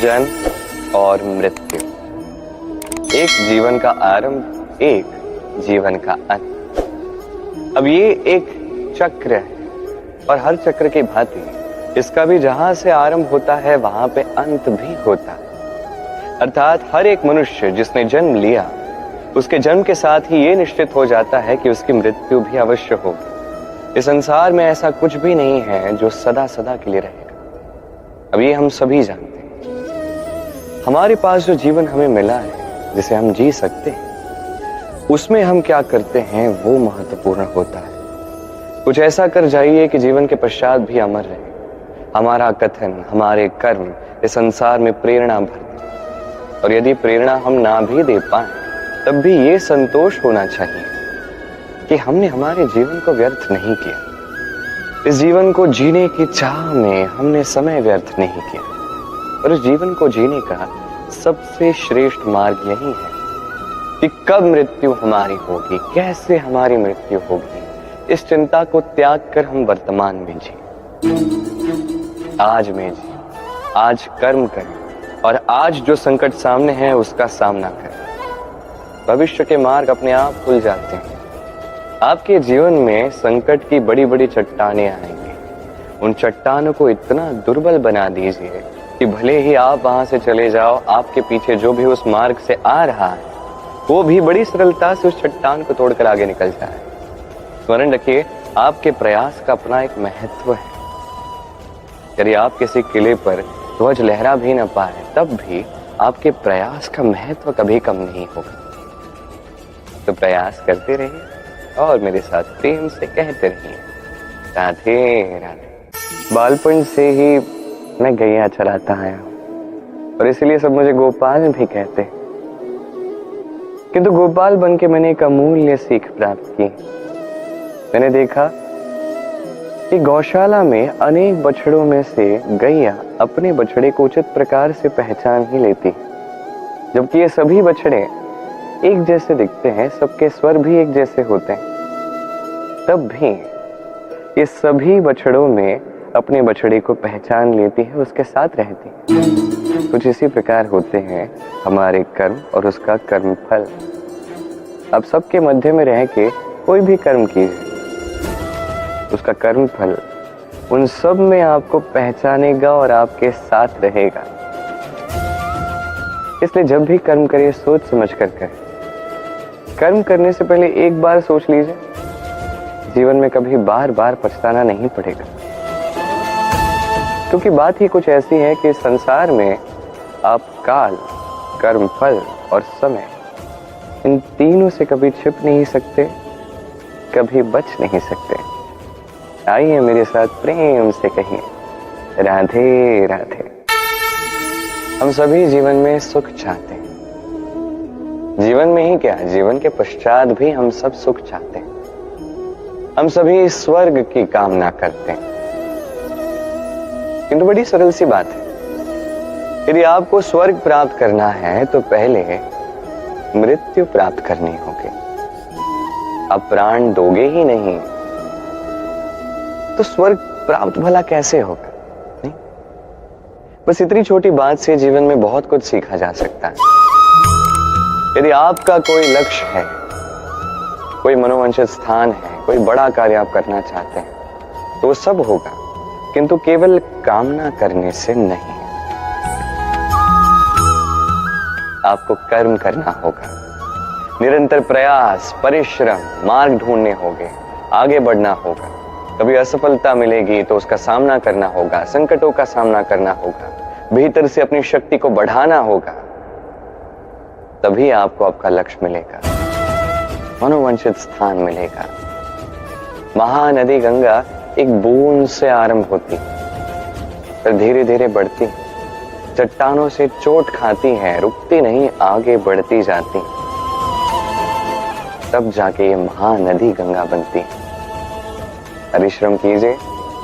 जन्म और मृत्यु, एक जीवन का आरंभ, एक जीवन का अंत। अब ये एक चक्र है और हर चक्र की भांति इसका भी जहां से आरंभ होता है वहां पे अंत भी होता है। अर्थात हर एक मनुष्य जिसने जन्म लिया उसके जन्म के साथ ही ये निश्चित हो जाता है कि उसकी मृत्यु भी अवश्य होगी। इस संसार में ऐसा कुछ भी नहीं है जो सदा सदा के लिए रहेगा। अब ये हम सभी जानते हैं। हमारे पास जो जीवन हमें मिला है, जिसे हम जी सकते हैं, उसमें हम क्या करते हैं वो महत्वपूर्ण होता है। कुछ ऐसा कर जाइए कि जीवन के पश्चात भी अमर रहे। हमारा कथन, हमारे कर्म इस संसार में प्रेरणा भर दे। और यदि प्रेरणा हम ना भी दे पाए तब भी ये संतोष होना चाहिए कि हमने हमारे जीवन को व्यर्थ नहीं किया। इस जीवन को जीने की चाह में हमने समय व्यर्थ नहीं किया। और इस जीवन को जीने का सबसे श्रेष्ठ मार्ग यही है कि कब मृत्यु हमारी होगी, कैसे हमारी मृत्यु होगी, इस चिंता को त्याग कर हम वर्तमान में जिए। आज में जिए, आज कर्म करें और आज जो संकट सामने है उसका सामना करें। भविष्य के मार्ग अपने आप खुल जाते हैं। आपके जीवन में संकट की बड़ी बड़ी चट्टानें आएंगी। उन चट्टानों को इतना दुर्बल बना दीजिए कि भले ही आप वहां से चले जाओ, आपके पीछे जो भी उस मार्ग से आ रहा है वो भी बड़ी सरलता से उस चट्टान को तोड़कर आगे निकल जाए। स्मरण रखिए, आपके प्रयास का अपना एक महत्व है। यदि आप किसी किले पर ध्वज लहरा भी न पाए तब भी आपके प्रयास का महत्व कभी कम नहीं होगा। तो प्रयास करते रहिए और मेरे साथ प्रेम से कहते रहिए, राधे राधे। बालपन से ही मैं गैया चराता आया हूं और इसलिए सब मुझे गोपाल भी कहते हैं। किंतु गोपाल बन के मैंने एक अमूल्य सीख प्राप्त की। मैंने देखा कि गौशाला में अनेक बछड़ों में से गैया अपने बछड़े को उचित प्रकार से पहचान ही लेती, जबकि ये सभी बछड़े एक जैसे दिखते हैं, सबके स्वर भी एक जैसे होते हैं। तब भी ये सभी बछड़ों में अपने बछड़े को पहचान लेती है, उसके साथ रहती। कुछ इसी प्रकार होते हैं हमारे कर्म और उसका कर्म फल। अब सबके मध्य में रह के कोई भी कर्म कीजिए, उसका कर्म फल उन सब में आपको पहचानेगा और आपके साथ रहेगा। इसलिए जब भी कर्म करिए सोच समझ कर करें। कर्म करने से पहले एक बार सोच लीजिए, जीवन में कभी बार बार पछताना नहीं पड़ेगा। क्योंकि बात ही कुछ ऐसी है कि संसार में आप काल, कर्म फल और समय, इन तीनों से कभी छिप नहीं सकते, कभी बच नहीं सकते। आइए मेरे साथ प्रेम से कहिए, राधे राधे। हम सभी जीवन में सुख चाहते हैं। जीवन में ही क्या, जीवन के पश्चात भी हम सब सुख चाहते हैं। हम सभी स्वर्ग की कामना करते हैं। किंतु बड़ी सरल सी बात है, यदि आपको स्वर्ग प्राप्त करना है तो पहले मृत्यु प्राप्त करनी होगी। आप प्राण दोगे ही नहीं तो स्वर्ग प्राप्त भला कैसे होगा? नहीं, बस इतनी छोटी बात से जीवन में बहुत कुछ सीखा जा सकता है। यदि आपका कोई लक्ष्य है, कोई मनोवांछित स्थान है, कोई बड़ा कार्य आप करना चाहते हैं तो वो सब होगा, किंतु केवल कामना करने से नहीं। आपको कर्म करना होगा, निरंतर प्रयास, परिश्रम, मार्ग ढूंढने होंगे, आगे बढ़ना होगा। कभी असफलता मिलेगी तो उसका सामना करना होगा, संकटों का सामना करना होगा, भीतर से अपनी शक्ति को बढ़ाना होगा। तभी आपको आपका लक्ष्य मिलेगा, मनोवांछित स्थान मिलेगा। महानदी गंगा एक बूंद से आरंभ होती, फिर धीरे धीरे बढ़ती, चट्टानों से चोट खाती है, रुकती नहीं, आगे बढ़ती जाती, तब जाके ये महानदी गंगा बनती। परिश्रम कीजिए,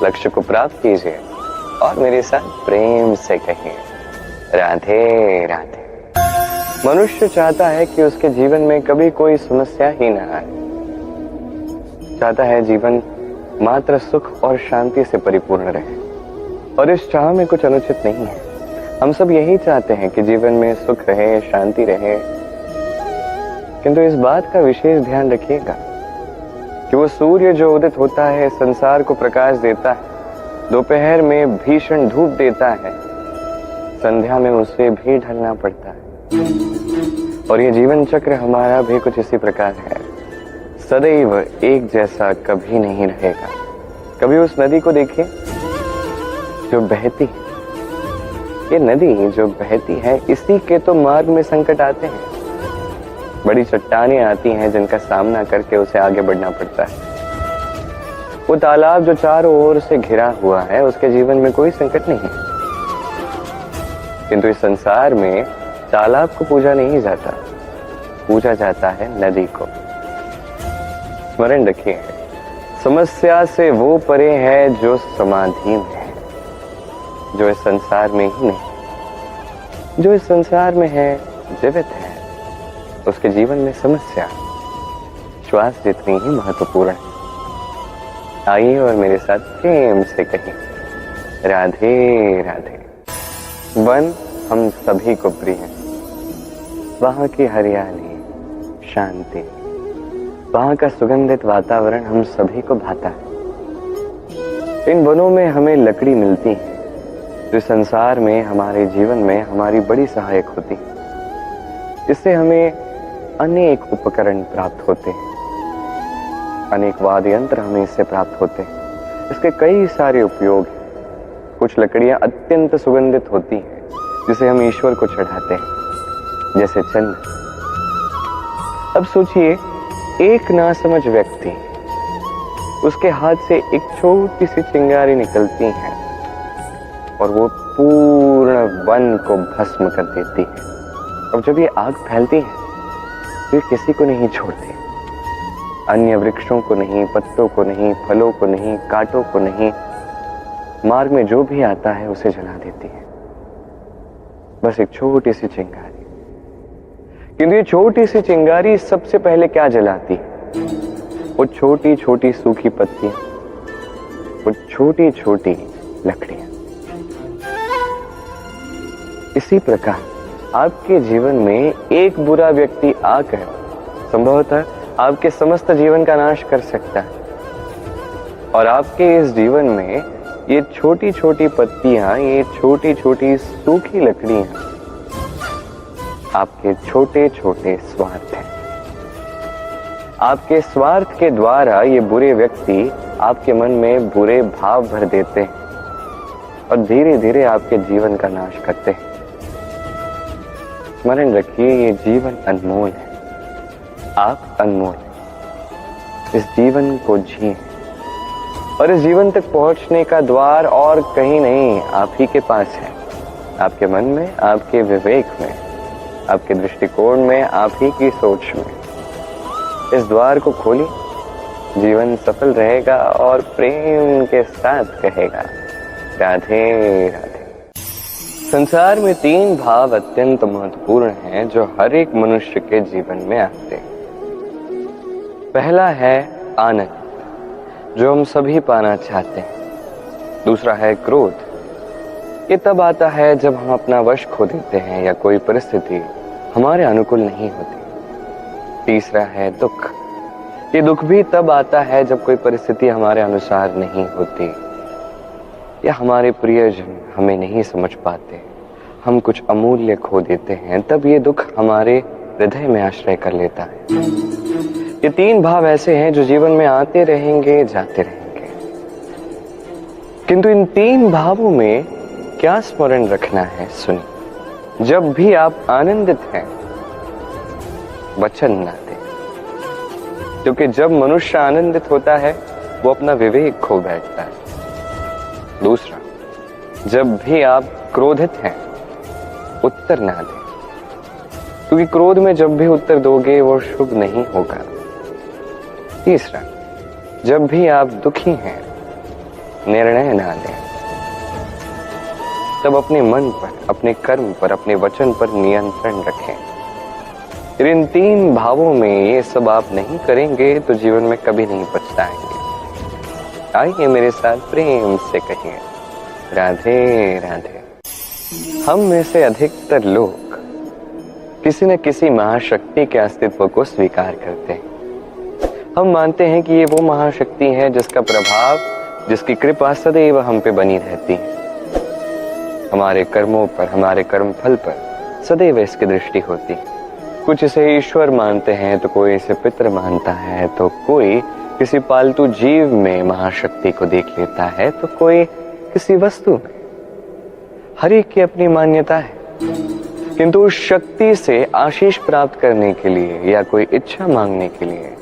लक्ष्य को प्राप्त कीजिए और मेरे साथ प्रेम से कहिए, राधे राधे। मनुष्य चाहता है कि उसके जीवन में कभी कोई समस्या ही न आए। चाहता है जीवन मात्र सुख और शांति से परिपूर्ण रहे। और इस चाह में कुछ अनुचित नहीं है। हम सब यही चाहते हैं कि जीवन में सुख रहे, शांति रहे, किंतु इस बात का विशेष ध्यान रखिएगा कि वो सूर्य जो उदित होता है, संसार को प्रकाश देता है, दोपहर में भीषण धूप देता है, संध्या में उसे भी ढलना पड़ता है। और ये जीवन चक्र हमारा भी कुछ इसी प्रकार है, सदैव एक जैसा कभी नहीं रहेगा। कभी उस नदी को देखिए जो बहती है, ये नदी जो बहती है, इसी के तो मार्ग में संकट आते हैं, बड़ी चट्टानें आती हैं जिनका सामना करके उसे आगे बढ़ना पड़ता है। वो तालाब जो चारों ओर से घिरा हुआ है, उसके जीवन में कोई संकट नहीं है, किंतु इस संसार में तालाब को पूजा नहीं जाता, पूजा जाता है नदी को। स्मरण रखिए, समस्या से वो परे है जो समाधि में है, जो इस संसार में ही नहीं, जो इस संसार में है, जीवित है, उसके जीवन में समस्या श्वास जितनी ही महत्वपूर्ण है। आइए और मेरे साथ प्रेम से कहिए, राधे राधे। वन हम सभी को प्रिय है, वहां की हरियाली, शांति, वहां का सुगंधित वातावरण हम सभी को भाता है। इन वनों में हमें लकड़ी मिलती है जो संसार में, हमारे जीवन में हमारी बड़ी सहायक होती है। इससे हमें अनेक उपकरण प्राप्त होते हैं, अनेक वाद्य यंत्र हमें इससे प्राप्त होते हैं। इसके कई सारे उपयोग हैं। कुछ लकड़ियां अत्यंत सुगंधित होती हैं जिसे हम ईश्वर को चढ़ाते हैं, जैसे चंदन। अब सोचिए, एक नासमझ व्यक्ति, उसके हाथ से एक छोटी सी चिंगारी निकलती है और वो पूर्ण वन को भस्म कर देती है। अब जब ये आग फैलती है तो ये किसी को नहीं छोड़ती, अन्य वृक्षों को नहीं, पत्तों को नहीं, फलों को नहीं, कांटों को नहीं, मार्ग में जो भी आता है उसे जला देती है। बस एक छोटी सी चिंगारी। किंतु ये छोटी सी चिंगारी सबसे पहले क्या जलाती है? वो छोटी छोटी सूखी पत्तियां, वो छोटी छोटी लकड़ियां। इसी प्रकार आपके जीवन में एक बुरा व्यक्ति आकर संभवतः आपके समस्त जीवन का नाश कर सकता है, और आपके इस जीवन में ये छोटी छोटी पत्तियां, ये छोटी छोटी सूखी लकड़ियां आपके छोटे छोटे स्वार्थ हैं। आपके स्वार्थ के द्वारा ये बुरे व्यक्ति आपके मन में बुरे भाव भर देते हैं और धीरे धीरे आपके जीवन का नाश करते हैं। स्मरण रखिए, ये जीवन अनमोल है, आप अनमोल हैं। इस जीवन को जिए, और इस जीवन तक पहुंचने का द्वार और कहीं नहीं, आप ही के पास है, आपके मन में, आपके विवेक में, आपके दृष्टिकोण में, आप ही की सोच में। इस द्वार को खोलिए, जीवन सफल रहेगा और प्रेम के साथ कहेगा, राधे राधे। संसार में 3 भाव अत्यंत महत्वपूर्ण हैं जो हर एक मनुष्य के जीवन में आते हैं। पहला है आनंद, जो हम सभी पाना चाहते हैं। दूसरा है क्रोध, ये तब आता है जब हम अपना वश खो देते हैं या कोई परिस्थिति हमारे अनुकूल नहीं होती। तीसरा है दुख, ये दुख भी तब आता है जब कोई परिस्थिति हमारे अनुसार नहीं होती या हमारे प्रियजन हमें नहीं समझ पाते, हम कुछ अमूल्य खो देते हैं, तब ये दुख हमारे हृदय में आश्रय कर लेता है। ये 3 भाव ऐसे हैं जो जीवन में आते रहेंगे, जाते रहेंगे, किंतु इन 3 भावों में क्या स्मरण रखना है, सुनिए। जब भी आप आनंदित हैं, वचन ना दें, क्योंकि जब मनुष्य आनंदित होता है वो अपना विवेक खो बैठता है। दूसरा, जब भी आप क्रोधित हैं, उत्तर ना दें, क्योंकि क्रोध में जब भी उत्तर दोगे वो शुभ नहीं होगा। तीसरा, जब भी आप दुखी हैं, निर्णय ना लें, तब अपने मन पर, अपने कर्म पर, अपने वचन पर नियंत्रण रखें। इन 3 भावों में ये सब आप नहीं करेंगे तो जीवन में कभी नहीं पछताएंगे। आइए मेरे साथ प्रेम से कहिए, राधे राधे। हम में से अधिकतर लोग किसी न किसी महाशक्ति के अस्तित्व को स्वीकार करते हैं। हम मानते हैं कि ये वो महाशक्ति है जिसका प्रभाव, जिसकी कृपा सदैव हम पे बनी रहती है। हमारे कर्मों पर, हमारे कर्म फल पर सदैव इसकी दृष्टि होती है। कुछ इसे ईश्वर मानते हैं, तो कोई इसे पितर मानता है, तो कोई किसी पालतू जीव में महाशक्ति को देख लेता है, तो कोई किसी वस्तु में। हर एक की अपनी मान्यता है, किंतु उस शक्ति से आशीष प्राप्त करने के लिए या कोई इच्छा मांगने के लिए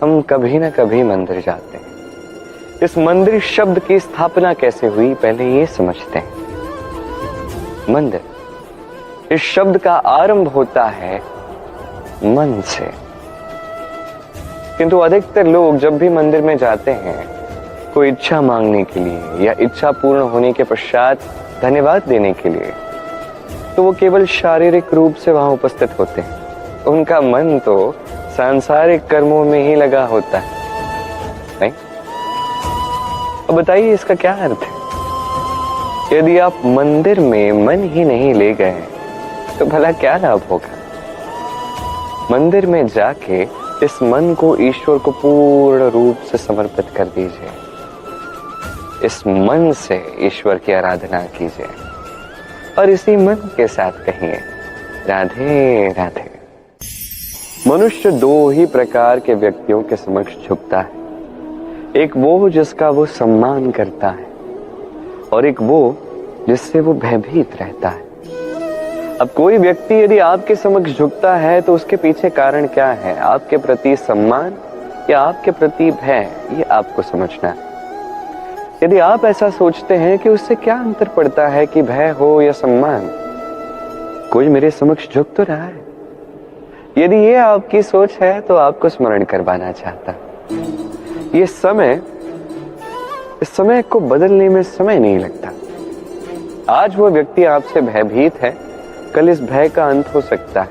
हम कभी ना कभी मंदिर जाते हैं। इस मंदिर शब्द की स्थापना कैसे हुई, पहले ये समझते हैं। मंदिर, इस शब्द का आरंभ होता है मन से। किंतु अधिकतर लोग जब भी मंदिर में जाते हैं कोई इच्छा मांगने के लिए या इच्छा पूर्ण होने के पश्चात धन्यवाद देने के लिए, तो वो केवल शारीरिक रूप से वहां उपस्थित होते हैं। उनका मन तो सांसारिक कर्मों में ही लगा होता है, नहीं? अब बताइए इसका क्या अर्थ है? यदि आप मंदिर में मन ही नहीं ले गए तो भला क्या लाभ होगा? मंदिर में जाके इस मन को ईश्वर को पूर्ण रूप से समर्पित कर दीजिए। इस मन से ईश्वर की आराधना कीजिए और इसी मन के साथ कहिए राधे राधे। मनुष्य दो ही प्रकार के व्यक्तियों के समक्ष झुकता है। एक वो जिसका वो सम्मान करता है और एक वो जिससे वो भयभीत रहता है। अब कोई व्यक्ति यदि आपके समक्ष झुकता है तो उसके पीछे कारण क्या है? आपके प्रति सम्मान या आपके प्रति भय, ये आपको समझना है। यदि आप ऐसा सोचते हैं कि उससे क्या अंतर पड़ता है कि भय हो या सम्मान, कोई मेरे समक्ष झुक तो रहा है। यदि ये आपकी सोच है तो आपको स्मरण करवाना चाहता। ये समय, इस समय को बदलने में समय नहीं लगता। आज वो व्यक्ति आपसे भयभीत है, कल इस भय का अंत हो सकता है,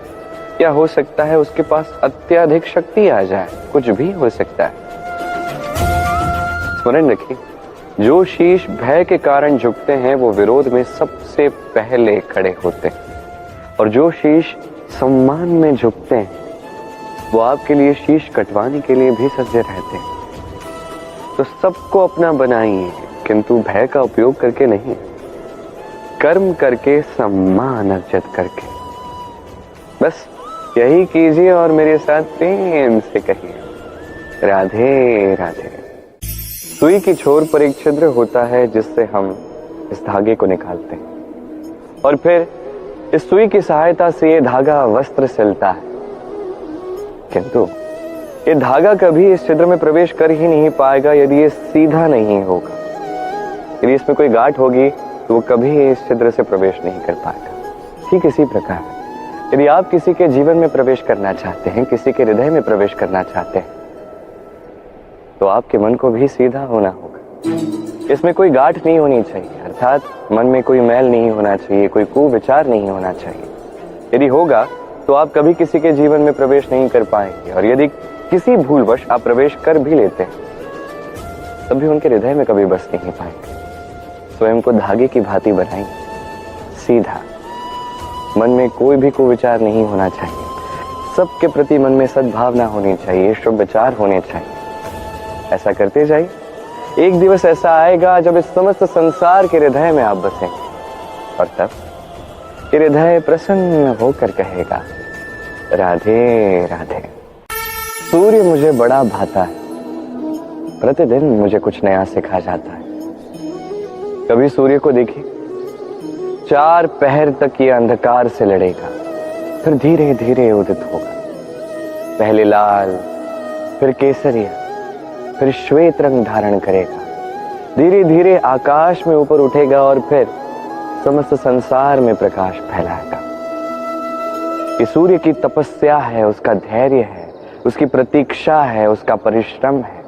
या हो सकता है उसके पास अत्यधिक शक्ति आ जाए, कुछ भी हो सकता है। स्मरण रखिए, जो शीश भय के कारण झुकते हैं वो विरोध में सबसे पहले खड़े होते हैं, और जो शीश सम्मान में झुकते हैं वो आपके लिए शीश कटवाने के लिए भी सज्ज रहते हैं। तो सबको अपना बनाइए, किंतु भय का उपयोग करके नहीं, कर्म करके, सम्मान अर्जित करके। बस यही कीजिए और मेरे साथ प्रेम से कहिए राधे राधे। सुई की छोर पर एक छिद्र होता है जिससे हम इस धागे को निकालते हैं, और फिर इस सुई की सहायता से ये धागा वस्त्र सिलता है। किंतु ये धागा कभी इस छिद्र में प्रवेश कर ही नहीं पाएगा यदि ये सीधा नहीं होगा। यदि इसमें कोई गांठ होगी तो वो कभी इस छिद्र से प्रवेश नहीं कर पाएगा। ठीक इसी प्रकार यदि आप किसी के जीवन में प्रवेश करना चाहते हैं, किसी के हृदय में प्रवेश करना चाहते हैं, तो आपके मन को भी सीधा होना होगा। इसमें कोई गांठ नहीं होनी चाहिए, अर्थात मन में कोई मैल नहीं होना चाहिए, कोई कुविचार नहीं होना चाहिए। यदि होगा तो आप कभी किसी के जीवन में प्रवेश नहीं कर पाएंगे, और यदि किसी भूलवश आप प्रवेश कर भी लेते हैं तब भी उनके हृदय में कभी बस नहीं पाएंगे। स्वयं को धागे की भांति बनाएं, सीधा। मन में कोई भी कुविचार नहीं होना चाहिए, सबके प्रति मन में सद्भावना होनी चाहिए, शुभ विचार होने चाहिए। ऐसा करते जाइए, एक दिवस ऐसा आएगा जब इस समस्त संसार के हृदय में आप बसेंगे, और तब हृदय प्रसन्न होकर कहेगा राधे राधे। सूर्य मुझे बड़ा भाता है, प्रतिदिन मुझे कुछ नया सिखा जाता है। कभी सूर्य को देखिए, 4 पहर तक ये अंधकार से लड़ेगा, फिर धीरे धीरे उदित होगा। पहले लाल, फिर केसरिया, फिर श्वेत रंग धारण करेगा। धीरे धीरे आकाश में ऊपर उठेगा और फिर समस्त संसार में प्रकाश फैलाएगा। ये सूर्य की तपस्या है, उसका धैर्य है, उसकी प्रतीक्षा है, उसका परिश्रम है,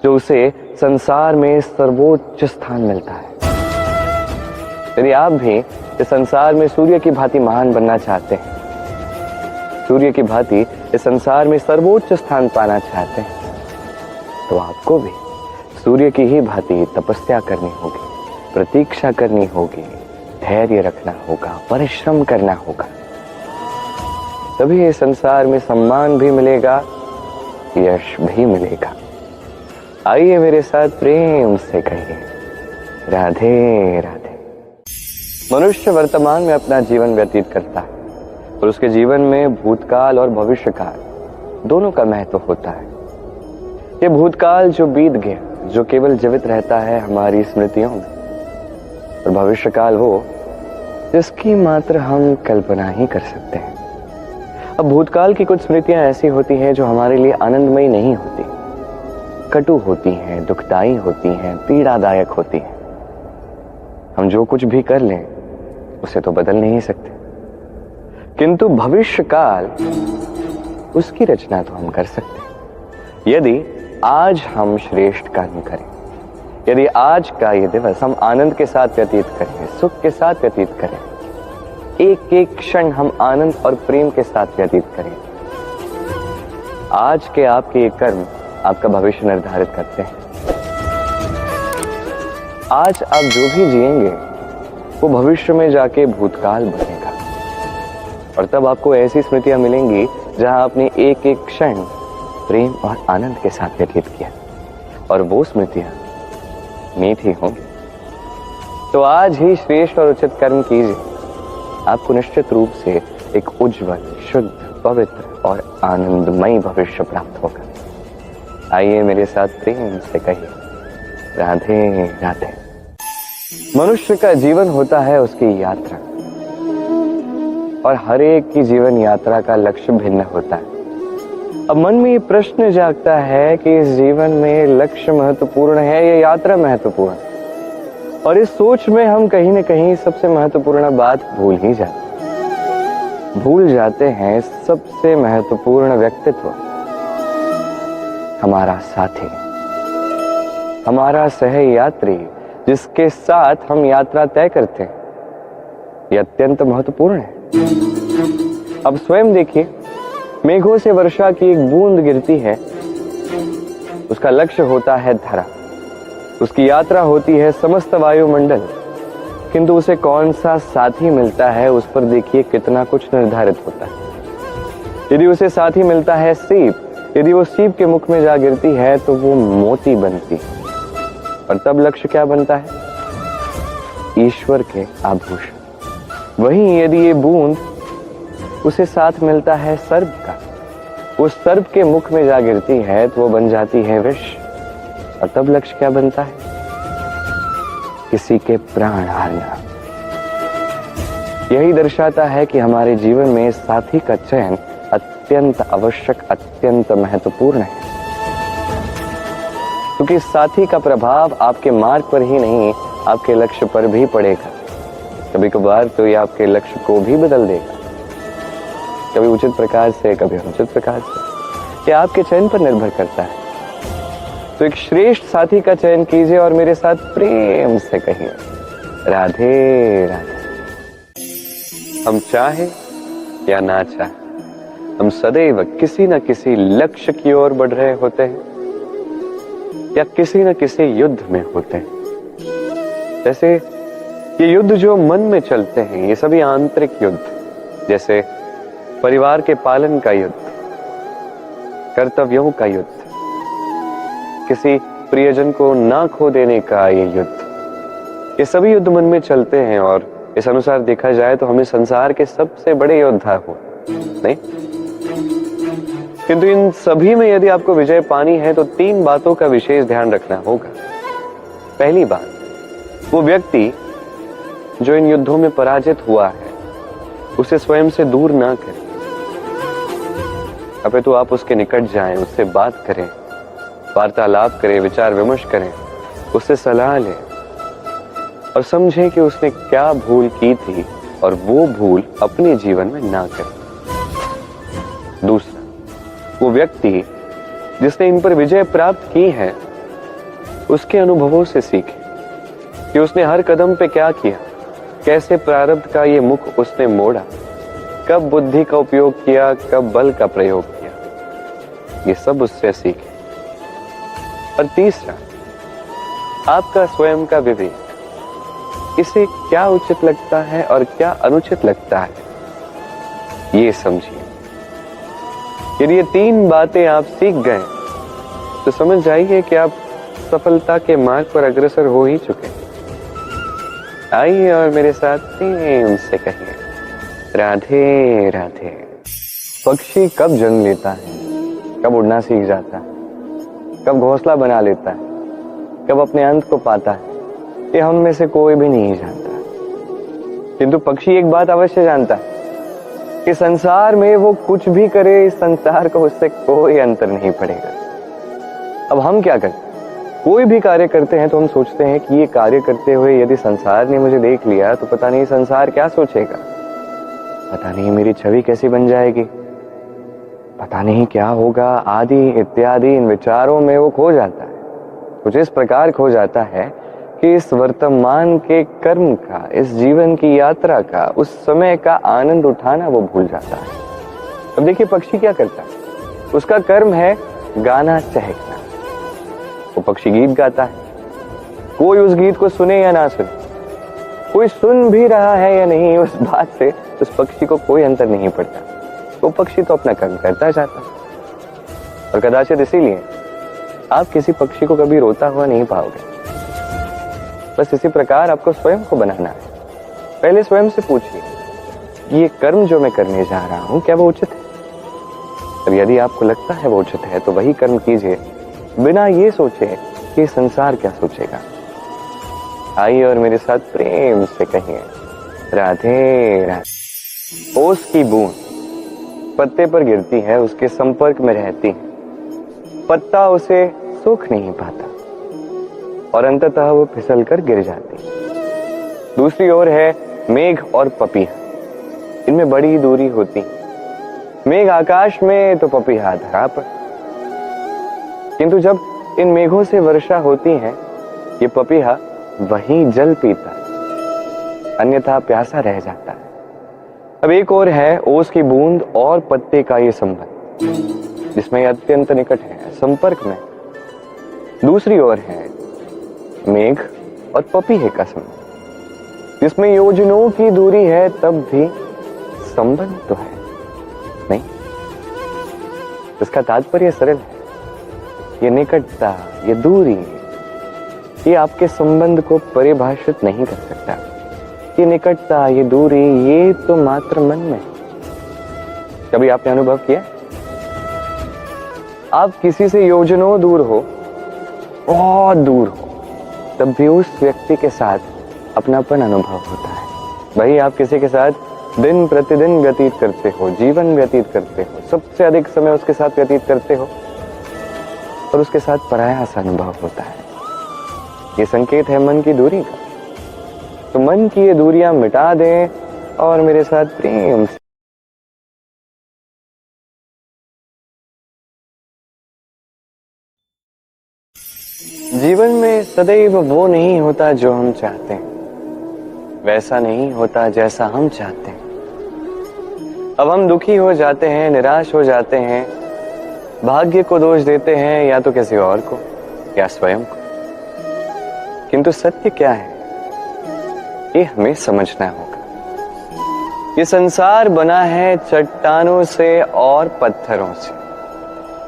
जो उसे संसार में सर्वोच्च स्थान मिलता है। यदि आप भी इस संसार में सूर्य की भांति महान बनना चाहते हैं, सूर्य की भांति इस संसार में सर्वोच्च स्थान पाना चाहते हैं, तो आपको भी सूर्य की ही भांति तपस्या करनी होगी, प्रतीक्षा करनी होगी, धैर्य रखना होगा, परिश्रम करना होगा, तभी इस संसार में सम्मान भी मिलेगा, यश भी मिलेगा। आइए मेरे साथ प्रेम से कहिए, राधे राधे। मनुष्य वर्तमान में अपना जीवन व्यतीत करता है और उसके जीवन में भूतकाल और भविष्यकाल दोनों का महत्व होता है। ये भूतकाल जो बीत गया, जो केवल जीवित रहता है हमारी स्मृतियों में, और भविष्यकाल वो जिसकी मात्र हम कल्पना ही कर सकते हैं। अब भूतकाल की कुछ स्मृतियां ऐसी होती हैं जो हमारे लिए आनंदमयी नहीं होती, कटु होती हैं, दुखदायी होती हैं, पीड़ादायक होती हैं। हम जो कुछ भी कर लें उसे तो बदल नहीं सकते, किंतु भविष्यकाल उसकी रचना तो हम कर सकते हैं। यदि आज हम श्रेष्ठ कर्म करें, यदि आज का ये दिवस हम आनंद के साथ व्यतीत करें, सुख के साथ व्यतीत करें, एक एक क्षण हम आनंद और प्रेम के साथ व्यतीत करें, आज के आपके ये कर्म आपका भविष्य निर्धारित करते हैं। आज आप जो भी जिएंगे वो भविष्य में जाके भूतकाल बनेगा, और तब आपको ऐसी स्मृतियां मिलेंगी जहां आपने एक एक क्षण प्रेम और आनंद के साथ व्यतीत किया, और वो स्मृतियां मीठी होंगी। तो आज ही श्रेष्ठ और उचित कर्म कीजिए, आपको निश्चित रूप से एक उज्जवल, शुद्ध, पवित्र और आनंदमय भविष्य प्राप्त होगा। आइए मेरे साथ प्रेम से कहिए, राधे राधे। मनुष्य का जीवन होता है उसकी यात्रा, और हर एक की जीवन यात्रा का लक्ष्य भिन्न होता है। अब मन में ये प्रश्न जागता है कि इस जीवन में लक्ष्य महत्वपूर्ण है या यात्रा महत्वपूर्ण, और इस सोच में हम कहीं न कहीं सबसे महत्वपूर्ण बात भूल ही जाते हैं सबसे महत्वपूर्ण व्यक्तित्व, हमारा साथी, हमारा सहयात्री, जिसके साथ हम यात्रा तय करते हैं। यह अत्यंत महत्वपूर्ण है। अब स्वयं देखिए, मेघों से वर्षा की एक बूंद गिरती है, उसका लक्ष्य होता है धरा, उसकी यात्रा होती है समस्त वायुमंडल, किंतु उसे कौन सा साथी मिलता है उस पर देखिए कितना कुछ निर्धारित होता है। यदि उसे साथी मिलता है सीप, यदि वो सीप के मुख में जा गिरती है तो वो मोती बनती है, और तब लक्ष्य क्या बनता है? ईश्वर के आभूषण। वहीं यदि ये बूंद उसे साथ मिलता है सर्प का, वो सर्प के मुख में जा गिरती है तो वो बन जाती है विष, और तब लक्ष्य क्या बनता है? किसी के प्राण हारना। यही दर्शाता है कि हमारे जीवन में साथी का चयन अत्यंत आवश्यक, अत्यंत महत्वपूर्ण है, क्योंकि साथी का प्रभाव आपके मार्ग पर ही नहीं, आपके लक्ष्य पर भी पड़ेगा। कभी कभार तो ये आपके लक्ष्य को भी बदल देगा, कभी उचित प्रकार से, कभी अनुचित प्रकार से। ये आपके चयन पर निर्भर करता है। तो एक श्रेष्ठ साथी का चयन कीजिए और मेरे साथ प्रेम से कहिए, राधे राधे। हम चाहे या ना चाहे, हम सदैव किसी न किसी लक्ष्य की ओर बढ़ रहे होते हैं, या किसी न किसी युद्ध में होते हैं। जैसे ये युद्ध जो मन में चलते हैं, ये सभी आंतरिक युद्ध, जैसे परिवार के पालन का युद्ध, कर्तव्यों का युद्ध, किसी प्रियजन को ना खो देने का ये युद्ध, ये सभी युद्ध मन में चलते हैं। और इस अनुसार देखा जाए तो हमें संसार के सबसे बड़े योद्धा हो, नहीं? किंतु इन सभी में यदि आपको विजय पानी है तो 3 बातों का विशेष ध्यान रखना होगा। पहली बात, वो व्यक्ति जो इन युद्धों में पराजित हुआ है उसे स्वयं से दूर ना करें, अपितु आप उसके निकट जाएं, उससे बात करें, वार्तालाप करें, विचार विमर्श करें, उससे सलाह लें और समझें कि उसने क्या भूल की थी और वो भूल अपने जीवन में ना करें। दूसरा, वो व्यक्ति जिसने इन पर विजय प्राप्त की है उसके अनुभवों से सीखें कि उसने हर कदम पे क्या किया, कैसे प्रारब्ध का ये मुख उसने मोड़ा, कब बुद्धि का उपयोग किया, कब बल का प्रयोग किया, ये सब उससे सीखें। और तीसरा, आपका स्वयं का विवेक, इसे क्या उचित लगता है और क्या अनुचित लगता है, ये समझिए। यदि ये 3 बातें आप सीख गए तो समझ जाइए कि आप सफलता के मार्ग पर अग्रसर हो ही चुके हैं। आइए और मेरे साथ प्रेम से कहिए, राधे राधे। पक्षी कब जन्म लेता है, कब उड़ना सीख जाता है, कब घोंसला बना लेता है, कब अपने अंत को पाता है, ये हम में से कोई भी नहीं जानता। किंतु पक्षी एक बात अवश्य जानता है कि संसार में वो कुछ भी करे, इस संसार को उससे कोई अंतर नहीं पड़ेगा। अब हम क्या करते हैं, कोई भी कार्य करते हैं तो हम सोचते हैं कि ये कार्य करते हुए यदि संसार ने मुझे देख लिया तो पता नहीं संसार क्या सोचेगा, पता नहीं मेरी छवि कैसी बन जाएगी, पता नहीं क्या होगा, आदि इत्यादि इन विचारों में वो खो जाता है। कुछ इस प्रकार खो जाता है कि इस वर्तमान के कर्म का, इस जीवन की यात्रा का, उस समय का आनंद उठाना वो भूल जाता है। अब देखिए पक्षी क्या करता है, उसका कर्म है गाना चहकना। वो पक्षी गीत गाता है, कोई उस गीत को सुने या ना सुने, कोई सुन भी रहा है या नहीं, उस बात से उस पक्षी को कोई अंतर नहीं पड़ता। वो पक्षी तो अपना कर्म करता जाता है। और कदाचित इसीलिए आप किसी पक्षी को कभी रोता हुआ नहीं पाओगे। बस इसी प्रकार आपको स्वयं को बनाना है। पहले स्वयं से पूछिए, ये कर्म जो मैं करने जा रहा हूं क्या वो उचित है? और यदि आपको लगता है वो उचित है तो वही कर्म कीजिए, बिना ये सोचे कि संसार क्या सोचेगा। आइए और मेरे साथ प्रेम से कहिए, राधे राधे। ओस की बूंद पत्ते पर गिरती है, उसके संपर्क में रहती है, पत्ता उसे सूख नहीं पाता और अंततः वो फिसल कर गिर जाती है। दूसरी ओर है मेघ और पपीहा, इनमें बड़ी दूरी होती है। मेघ आकाश में तो पपीहा धरा पर। किंतु जब इन मेघों से वर्षा होती है, ये पपीहा वहीं जल पीता है, अन्यथा प्यासा रह जाता है। अब एक और है ओस की बूंद और पत्ते का ये संबंध, जिसमें अत्यंत निकट है, संपर्क में। दूसरी ओर है मेघ और पपीहे का संबंध, जिसमें योजनों की दूरी है, तब भी संबंध तो है नहीं। इसका तात्पर्य सरल है, ये निकटता, ये दूरी, ये आपके संबंध को परिभाषित नहीं कर सकता। ये निकटता, ये दूरी, ये तो मात्र मन में। कभी आपने अनुभव किया, आप किसी से योजनों दूर हो, बहुत दूर हो, तब भी उस व्यक्ति के साथ अपनापन अनुभव होता है। भाई आप किसी के साथ दिन प्रतिदिन व्यतीत करते हो, जीवन व्यतीत करते हो, सबसे अधिक समय उसके साथ व्यतीत करते हो और उसके साथ पराया सा अनुभव होता है। ये संकेत है मन की दूरी का। तो मन की ये दूरियां मिटा दें और मेरे साथ प्रेम से जीवन में सदैव वो नहीं होता जो हम चाहते हैं, वैसा नहीं होता जैसा हम चाहते हैं। अब हम दुखी हो जाते हैं, निराश हो जाते हैं, भाग्य को दोष देते हैं, या तो किसी और को या स्वयं को। किंतु सत्य क्या है, ये हमें समझना होगा। ये संसार बना है चट्टानों से और पत्थरों से,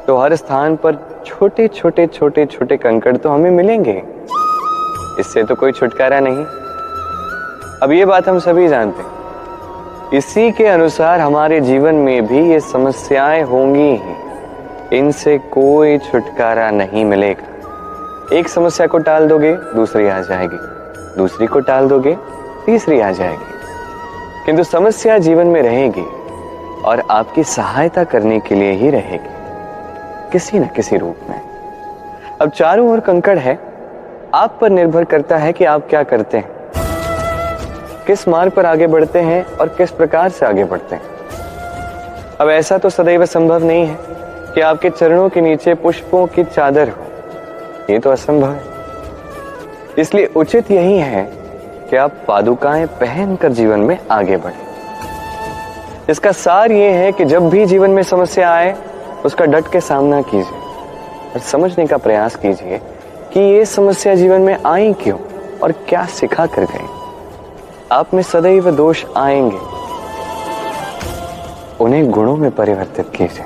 तो हर स्थान पर छोटे छोटे छोटे छोटे कंकड़ तो हमें मिलेंगे, इससे तो कोई छुटकारा नहीं। अब ये बात हम सभी जानते हैं। इसी के अनुसार हमारे जीवन में भी ये समस्याएं होंगी ही, इनसे कोई छुटकारा नहीं मिलेगा। एक समस्या को टाल दोगे, दूसरी आ जाएगी, दूसरी को टाल दोगे, तीसरी आ जाएगी। किंतु समस्या जीवन में रहेगी और आपकी सहायता करने के लिए ही रहेगी, किसी न किसी रूप में। अब चारों ओर कंकड़ है, आप पर निर्भर करता है कि आप क्या करते हैं, किस मार्ग पर आगे बढ़ते हैं और किस प्रकार से आगे बढ़ते हैं। अब ऐसा तो सदैव संभव नहीं है कि आपके चरणों के नीचे पुष्पों की चादर हो, ये तो असंभव है। इसलिए उचित यही है कि आप पादुकाएं पहनकर जीवन में आगे बढ़ें। इसका सार ये है कि जब भी जीवन में समस्या आए, उसका डट के सामना कीजिए और समझने का प्रयास कीजिए कि ये समस्या जीवन में आई क्यों और क्या सिखा कर गई। आप में सदैव दोष आएंगे, उन्हें गुणों में परिवर्तित कीजिए।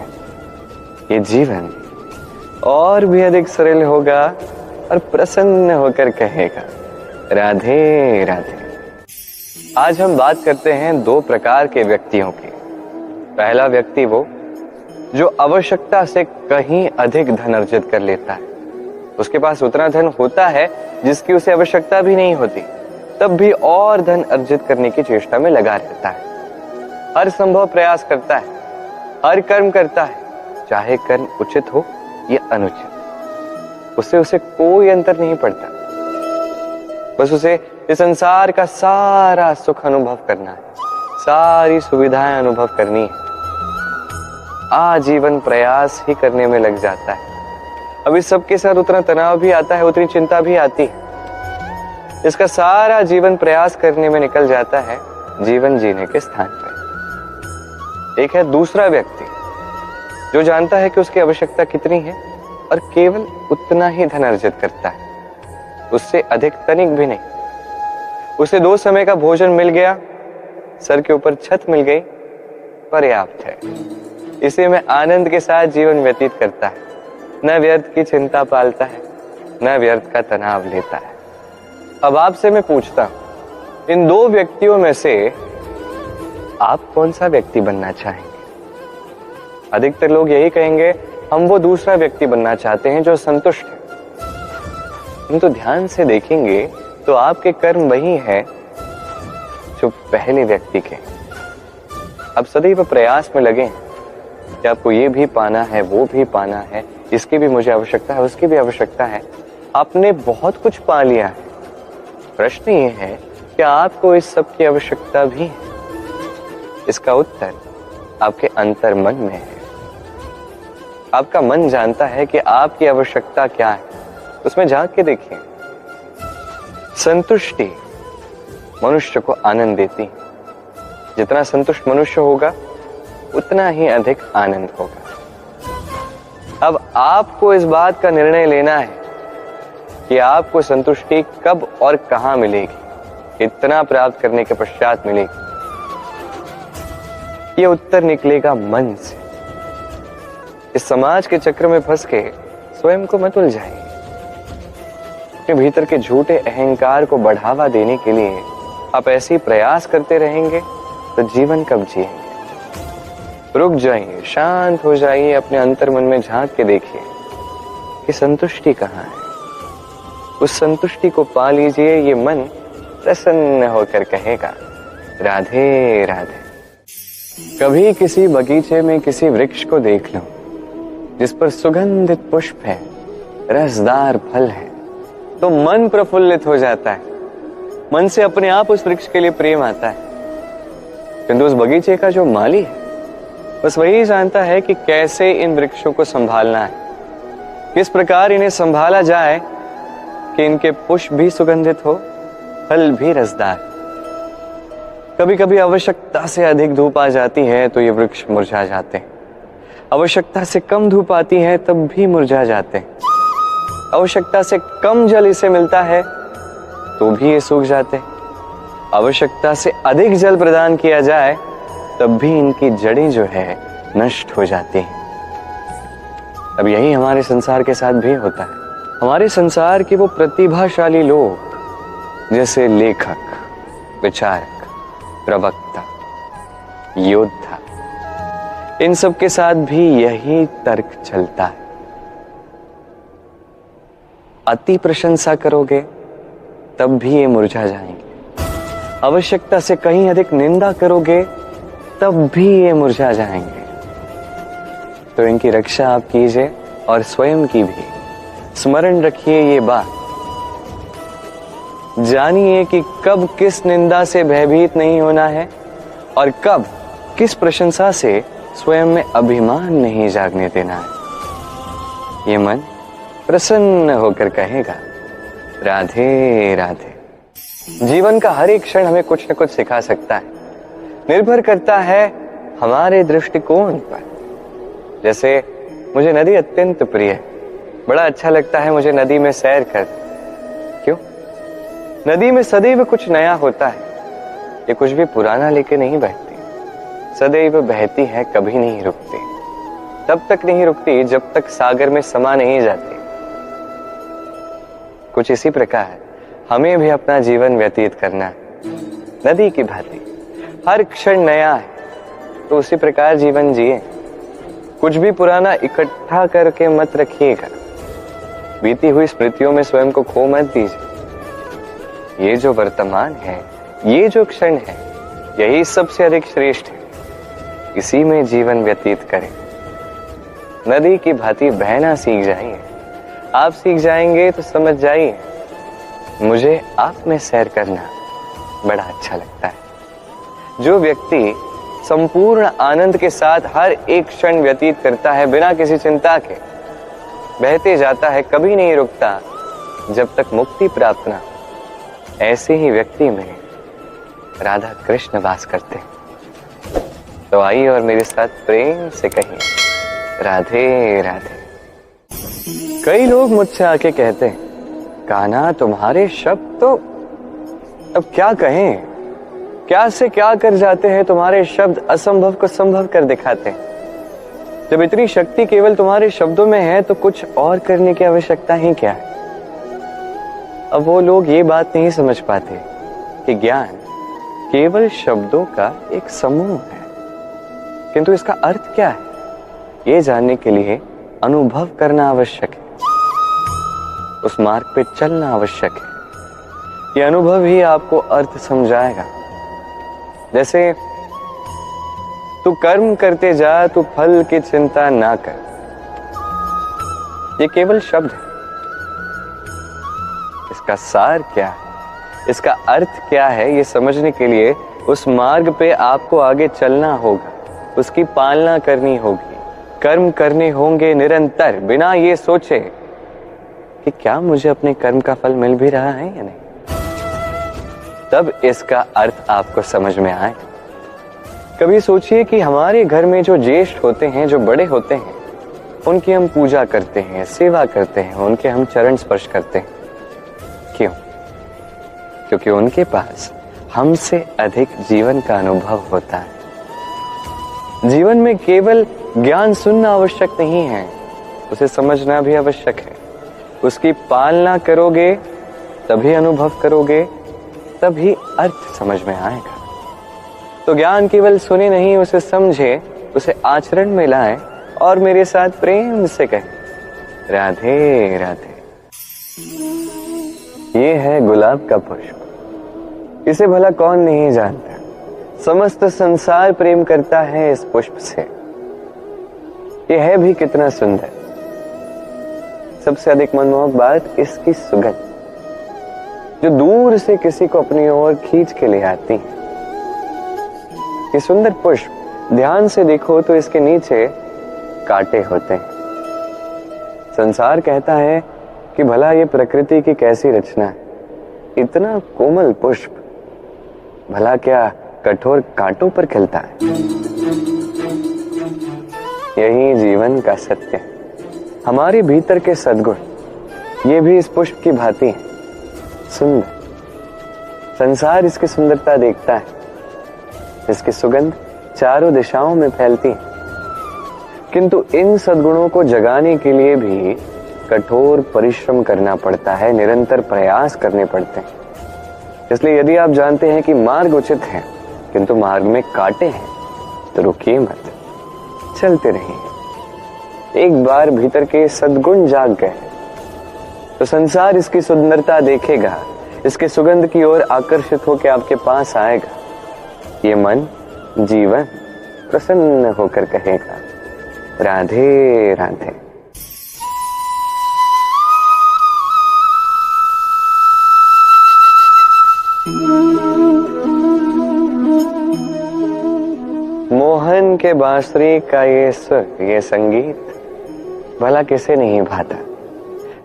ये जीवन और भी अधिक सरल होगा और प्रसन्न होकर कहेगा राधे राधे। आज हम बात करते हैं दो प्रकार के व्यक्तियों की। पहला व्यक्ति वो जो आवश्यकता से कहीं अधिक धन अर्जित कर लेता है। उसके पास उतना धन होता है जिसकी उसे आवश्यकता भी नहीं होती, तब भी और धन अर्जित करने की चेष्टा में लगा रहता है। हर संभव प्रयास करता है, हर कर्म करता है, चाहे कर्म उचित हो या अनुचित, उससे उसे कोई अंतर नहीं पड़ता। बस उसे इस संसार का सारा सुख अनुभव करना है, सारी सुविधाएं अनुभव करनी है। आजीवन प्रयास ही करने में लग जाता है। अब इस सब के साथ उतना तनाव भी आता है, उतनी चिंता भी आती है। इसका सारा जीवन प्रयास करने में निकल जाता है जीवन जीने के स्थान पर। एक है दूसरा व्यक्ति जो जानता है कि उसकी आवश्यकता कितनी है और केवल उतना ही धन अर्जित करता है, उससे अधिक तनिक भी नहीं। उसे 2 समय का भोजन मिल गया, सर के ऊपर छत मिल गई, पर्याप्त है। इसे में आनंद के साथ जीवन व्यतीत करता है, न व्यर्थ की चिंता पालता है, न व्यर्थ का तनाव लेता है। अब आपसे मैं पूछता हूं, इन 2 व्यक्तियों में से आप कौन सा व्यक्ति बनना चाहेंगे? अधिकतर लोग यही कहेंगे, हम वो दूसरा व्यक्ति बनना चाहते हैं जो संतुष्ट है। किंतु ध्यान से देखेंगे तो आपके कर्म वही हैं जो पहले व्यक्ति के। अब सदैव प्रयास में लगे कि आपको ये भी पाना है, वो भी पाना है, इसकी भी मुझे आवश्यकता है, उसकी भी आवश्यकता है। आपने बहुत कुछ पा लिया है। प्रश्न ये है कि आपको इस सब की आवश्यकता भी है? इसका उत्तर आपके अंतर मन में है। आपका मन जानता है कि आपकी आवश्यकता क्या है, उसमें झांक के देखिए। संतुष्टि मनुष्य को आनंद देती है। जितना संतुष्ट मनुष्य होगा उतना ही अधिक आनंद होगा। अब आपको इस बात का निर्णय लेना है कि आपको संतुष्टि कब और कहां मिलेगी, कितना प्राप्त करने के पश्चात मिलेगी। यह उत्तर निकलेगा मन से। इस समाज के चक्र में फंस के स्वयं को मत उलझाइए। अपने भीतर के झूठे अहंकार को बढ़ावा देने के लिए आप ऐसे ही प्रयास करते रहेंगे तो जीवन कब जिएंगे? रुक जाइए, शांत हो जाइए, अपने अंतर मन में झांक के देखिए कि संतुष्टि कहाँ है। उस संतुष्टि को पा लीजिए। ये मन प्रसन्न होकर कहेगा राधे राधे। कभी किसी बगीचे में किसी वृक्ष को देख लो जिस पर सुगंधित पुष्प है, रसदार फल है, तो मन प्रफुल्लित हो जाता है। मन से अपने आप उस वृक्ष के लिए प्रेम आता है। किंतु उस बगीचे का जो माली है बस वही जानता है कि कैसे इन वृक्षों को संभालना है, किस प्रकार इन्हें संभाला जाए कि इनके पुष्प भी सुगंधित हो, फल भी रसदार। कभी कभी आवश्यकता से अधिक धूप आ जाती है तो ये वृक्ष मुरझा जाते हैं। आवश्यकता से कम धूप आती है तब भी मुरझा जाते हैं। आवश्यकता से कम जल इसे मिलता है तो भी ये सूख जाते हैं। आवश्यकता से अधिक जल प्रदान किया जाए तब भी इनकी जड़ें जो है नष्ट हो जाती हैं। अब यही हमारे संसार के साथ भी होता है। हमारे संसार के वो प्रतिभाशाली लोग जैसे लेखक, विचारक, प्रवक्ता, योद्धा, इन सब के साथ भी यही तर्क चलता है। अति प्रशंसा करोगे तब भी ये मुरझा जाएंगे। आवश्यकता से कहीं अधिक निंदा करोगे तब भी ये मुरझा जाएंगे। तो इनकी रक्षा आप कीजिए और स्वयं की भी। स्मरण रखिए ये बात, जानिए कि कब किस निंदा से भयभीत नहीं होना है और कब किस प्रशंसा से स्वयं में अभिमान नहीं जागने देना है। ये मन प्रसन्न होकर कहेगा राधे राधे। जीवन का हर एक क्षण हमें कुछ न कुछ सिखा सकता है। निर्भर करता है हमारे दृष्टिकोण पर। जैसे मुझे नदी अत्यंत प्रिय है, बड़ा अच्छा लगता है मुझे नदी में सैर कर। क्यों? नदी में सदैव कुछ नया होता है, ये कुछ भी पुराना लेके नहीं बहती, सदैव बहती है, कभी नहीं रुकती। तब तक नहीं रुकती जब तक सागर में समा नहीं जाती। कुछ इसी प्रकार हमें भी अपना जीवन व्यतीत करना है, नदी की भांति। हर क्षण नया है, तो उसी प्रकार जीवन जिए। कुछ भी पुराना इकट्ठा करके मत रखिएगा, बीती हुई स्मृतियों में स्वयं को खो मत दीजिए। ये जो वर्तमान है, ये जो क्षण है, यही सबसे अधिक श्रेष्ठ है। इसी में जीवन व्यतीत करें। नदी की भांति बहना सीख जाइए। आप सीख जाएंगे तो समझ जाइए, मुझे आप में सैर करना बड़ा अच्छा लगता है। जो व्यक्ति संपूर्ण आनंद के साथ हर एक क्षण व्यतीत करता है, बिना किसी चिंता के बहते जाता है, कभी नहीं रुकता जब तक मुक्ति प्राप्त ना, ऐसे ही व्यक्ति में राधा कृष्ण वास करते हैं। तो आइए और मेरे साथ प्रेम से कहिए, राधे राधे। कई लोग मुझसे आके कहते हैं, कान्हा तुम्हारे शब्द तो अब क्या कहें, क्या से क्या कर जाते हैं। तुम्हारे शब्द असंभव को संभव कर दिखाते हैं। जब इतनी शक्ति केवल तुम्हारे शब्दों में है, तो कुछ और करने की आवश्यकता ही क्या है। अब वो लोग ये बात नहीं समझ पाते कि ज्ञान केवल शब्दों का एक समूह है, किंतु इसका अर्थ क्या है, ये जानने के लिए अनुभव करना आवश्यक है, उस मार्ग पे चलना आवश्यक है। ये अनुभव ही आपको अर्थ समझाएगा। जैसे तू कर्म करते जा, तू फल की चिंता ना कर, ये केवल शब्द है। इसका सार क्या है, इसका अर्थ क्या है, ये समझने के लिए उस मार्ग पे आपको आगे चलना होगा, उसकी पालना करनी होगी, कर्म करने होंगे निरंतर, बिना ये सोचे कि क्या मुझे अपने कर्म का फल मिल भी रहा है या नहीं। तब इसका अर्थ आपको समझ में आए। कभी सोचिए कि हमारे घर में जो ज्येष्ठ होते हैं, जो बड़े होते हैं, उनकी हम पूजा करते हैं, सेवा करते हैं, उनके हम चरण स्पर्श करते हैं। क्यों? क्योंकि उनके पास हमसे अधिक जीवन का अनुभव होता है। जीवन में केवल ज्ञान सुनना आवश्यक नहीं है, उसे समझना भी आवश्यक है। उसकी पालना करोगे तभी अनुभव करोगे, तभी अर्थ समझ में आएगा। तो ज्ञान केवल सुने नहीं, उसे समझे, उसे आचरण में लाए और मेरे साथ प्रेम से कहे, राधे राधे। ये है गुलाब का पुष्प, इसे भला कौन नहीं जानता। समस्त संसार प्रेम करता है इस पुष्प से। ये है भी कितना सुंदर। सबसे अधिक मनमोहक बात इसकी सुगंध, जो दूर से किसी को अपनी ओर खींच के ले आती है। ये सुंदर पुष्प ध्यान से देखो तो इसके नीचे कांटे होते हैं। संसार कहता है कि भला ये प्रकृति की कैसी रचना है, इतना कोमल पुष्प भला क्या कठोर कांटों पर खिलता है। यही जीवन का सत्य है। हमारे भीतर के सद्गुण ये भी इस पुष्प की भांति है, सुंदर। संसार इसकी सुंदरता देखता है, इसकी सुगंध चारों दिशाओं में फैलती है। किंतु इन सद्गुणों को जगाने के लिए भी कठोर परिश्रम करना पड़ता है, निरंतर प्रयास करने पड़ते हैं। इसलिए यदि आप जानते हैं कि मार्ग उचित है किंतु मार्ग में कांटे हैं, तो रुकिए मत, चलते रहिए। एक बार भीतर के सद्गुण जाग गए तो संसार इसकी सुंदरता देखेगा, इसके सुगंध की ओर आकर्षित होकर आपके पास आएगा। ये मन जीवन प्रसन्न होकर कहेगा, राधे राधे। मोहन के बांसुरी का ये सुर, ये संगीत भला किसे नहीं भाता,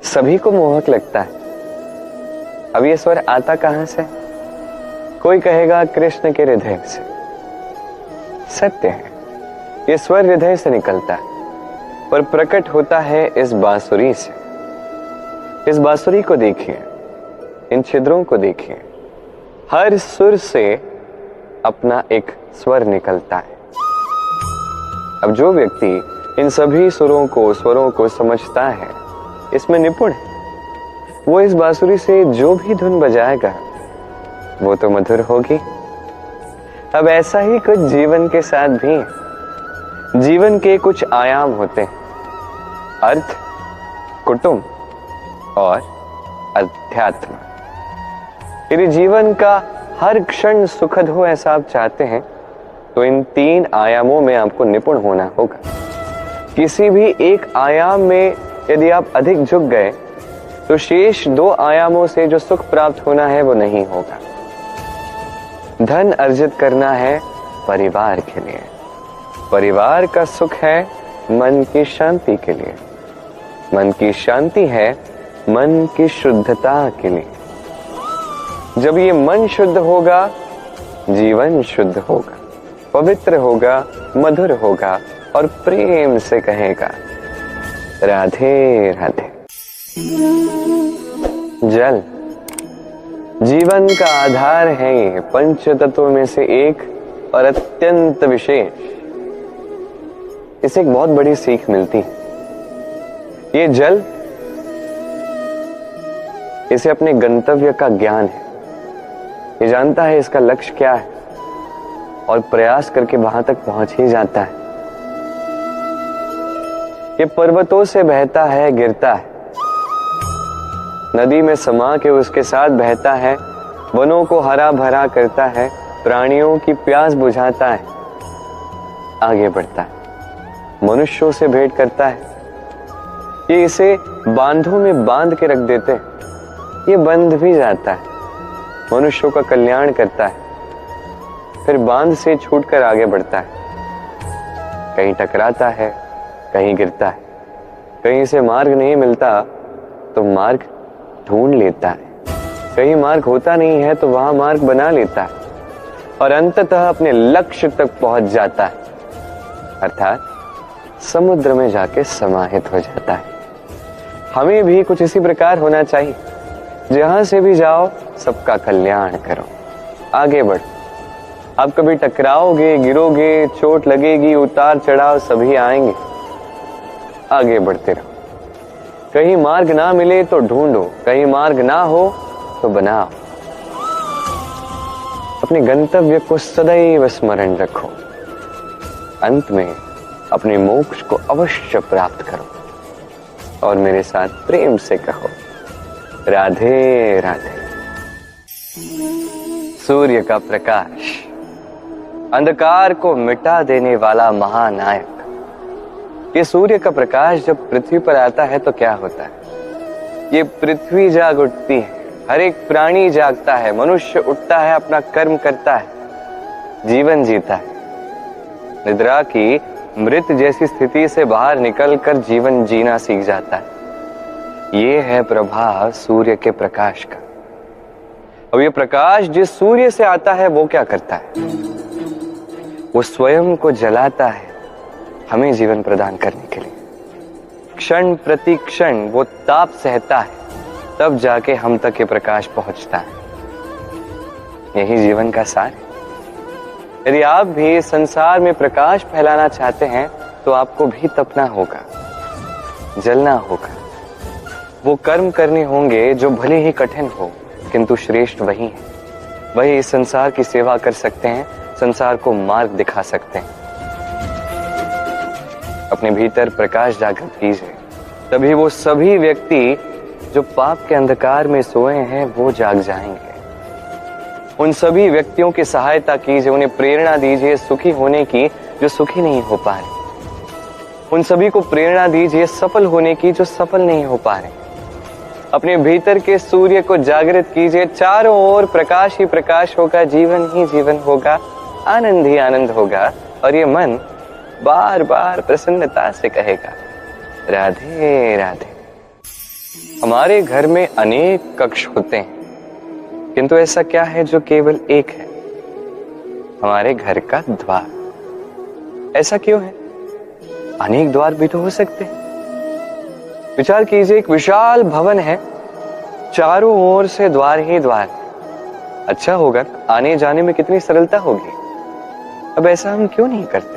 सभी को मोहक लगता है। अब ये स्वर आता कहां से? कोई कहेगा कृष्ण के हृदय से। सत्य है, ये स्वर हृदय से निकलता है, पर प्रकट होता है इस बांसुरी से। इस बांसुरी को देखिए, इन छिद्रों को देखिए। हर सुर से अपना एक स्वर निकलता है। अब जो व्यक्ति इन सभी स्वरों को समझता है, इसमें निपुण है, वो इस बांसुरी से जो भी धुन बजाएगा वो तो मधुर होगी। अब ऐसा ही कुछ जीवन के साथ भी है। जीवन के कुछ आयाम होते हैं, अर्थ, कुटुंब और अध्यात्म। यदि जीवन का हर क्षण सुखद हो ऐसा आप चाहते हैं तो इन 3 आयामों में आपको निपुण होना होगा। किसी भी एक आयाम में यदि आप अधिक झुक गए तो शेष 2 आयामों से जो सुख प्राप्त होना है वो नहीं होगा। धन अर्जित करना है परिवार के लिए, परिवार का सुख है मन की शांति के लिए, मन की शांति है मन की शुद्धता के लिए। जब ये मन शुद्ध होगा, जीवन शुद्ध होगा, पवित्र होगा, मधुर होगा और प्रेम से कहेगा राधे राधे। जल जीवन का आधार है, ये 5 तत्वों में से एक और अत्यंत विशेष। इसे एक बहुत बड़ी सीख मिलती है। ये जल, इसे अपने गंतव्य का ज्ञान है, ये जानता है इसका लक्ष्य क्या है और प्रयास करके वहां तक पहुंच ही जाता है। ये पर्वतों से बहता है, गिरता है, नदी में समा के उसके साथ बहता है, वनों को हरा भरा करता है, प्राणियों की प्यास बुझाता है, आगे बढ़ता है, मनुष्यों से भेंट करता है। ये इसे बांधों में बांध के रख देते हैं, ये बंध भी जाता है, मनुष्यों का कल्याण करता है, फिर बांध से छूटकर आगे बढ़ता है। कहीं टकराता है, कहीं गिरता है, कहीं से मार्ग नहीं मिलता तो मार्ग ढूंढ लेता है, कहीं मार्ग होता नहीं है तो वहां मार्ग बना लेता है और अंततः अपने लक्ष्य तक पहुंच जाता है, अर्थात समुद्र में जाके समाहित हो जाता है। हमें भी कुछ इसी प्रकार होना चाहिए, जहां से भी जाओ सबका कल्याण करो, आगे बढ़ो। आप कभी टकराओगे, गिरोगे, चोट लगेगी, उतार चढ़ाव सभी आएंगे, आगे बढ़ते रहो। कहीं मार्ग ना मिले तो ढूंढो, कहीं मार्ग ना हो तो बनाओ। अपने गंतव्य को सदैव स्मरण रखो, अंत में अपने मोक्ष को अवश्य प्राप्त करो और मेरे साथ प्रेम से कहो राधे राधे। सूर्य का प्रकाश, अंधकार को मिटा देने वाला महानायक। ये सूर्य का प्रकाश जब पृथ्वी पर आता है तो क्या होता है? ये पृथ्वी जाग उठती है, हर एक प्राणी जागता है, मनुष्य उठता है, अपना कर्म करता है, जीवन जीता है। निद्रा की मृत जैसी स्थिति से बाहर निकलकर जीवन जीना सीख जाता है। ये है प्रभाव सूर्य के प्रकाश का। अब ये प्रकाश जिस सूर्य से आता है वो क्या करता है? वो स्वयं को जलाता है हमें जीवन प्रदान करने के लिए। क्षण प्रति क्षण वो ताप सहता है, तब जाके हम तक ये प्रकाश पहुंचता है। यही जीवन का सार है। यदि आप भी संसार में प्रकाश फैलाना चाहते हैं तो आपको भी तपना होगा, जलना होगा, वो कर्म करने होंगे जो भले ही कठिन हो किंतु श्रेष्ठ वही है। वही इस संसार की सेवा कर सकते हैं, संसार को मार्ग दिखा सकते हैं। अपने भीतर प्रकाश जागृत कीजिए, तभी वो सभी व्यक्ति जो पाप के अंधकार में सोए हैं वो जाग जाएंगे। उन सभी व्यक्तियों की सहायता कीजिए, उन्हें प्रेरणा दीजिए सुखी होने की जो सुखी नहीं हो पा रहे। उन सभी को प्रेरणा दीजिए सफल होने की जो सफल नहीं हो पा रहे। अपने भीतर के सूर्य को जागृत कीजिए, चारों ओर प्रकाश ही प्रकाश होगा, जीवन ही जीवन होगा, आनंद ही आनंद होगा और ये मन बार बार प्रसन्नता से कहेगा राधे राधे। हमारे घर में अनेक कक्ष होते हैं, किंतु ऐसा क्या है जो केवल एक है? हमारे घर का द्वार। ऐसा क्यों है? अनेक द्वार भी तो हो सकते हैं। विचार कीजिए, एक विशाल भवन है, चारों ओर से द्वार ही द्वार, अच्छा होगा, आने जाने में कितनी सरलता होगी। अब ऐसा हम क्यों नहीं करते?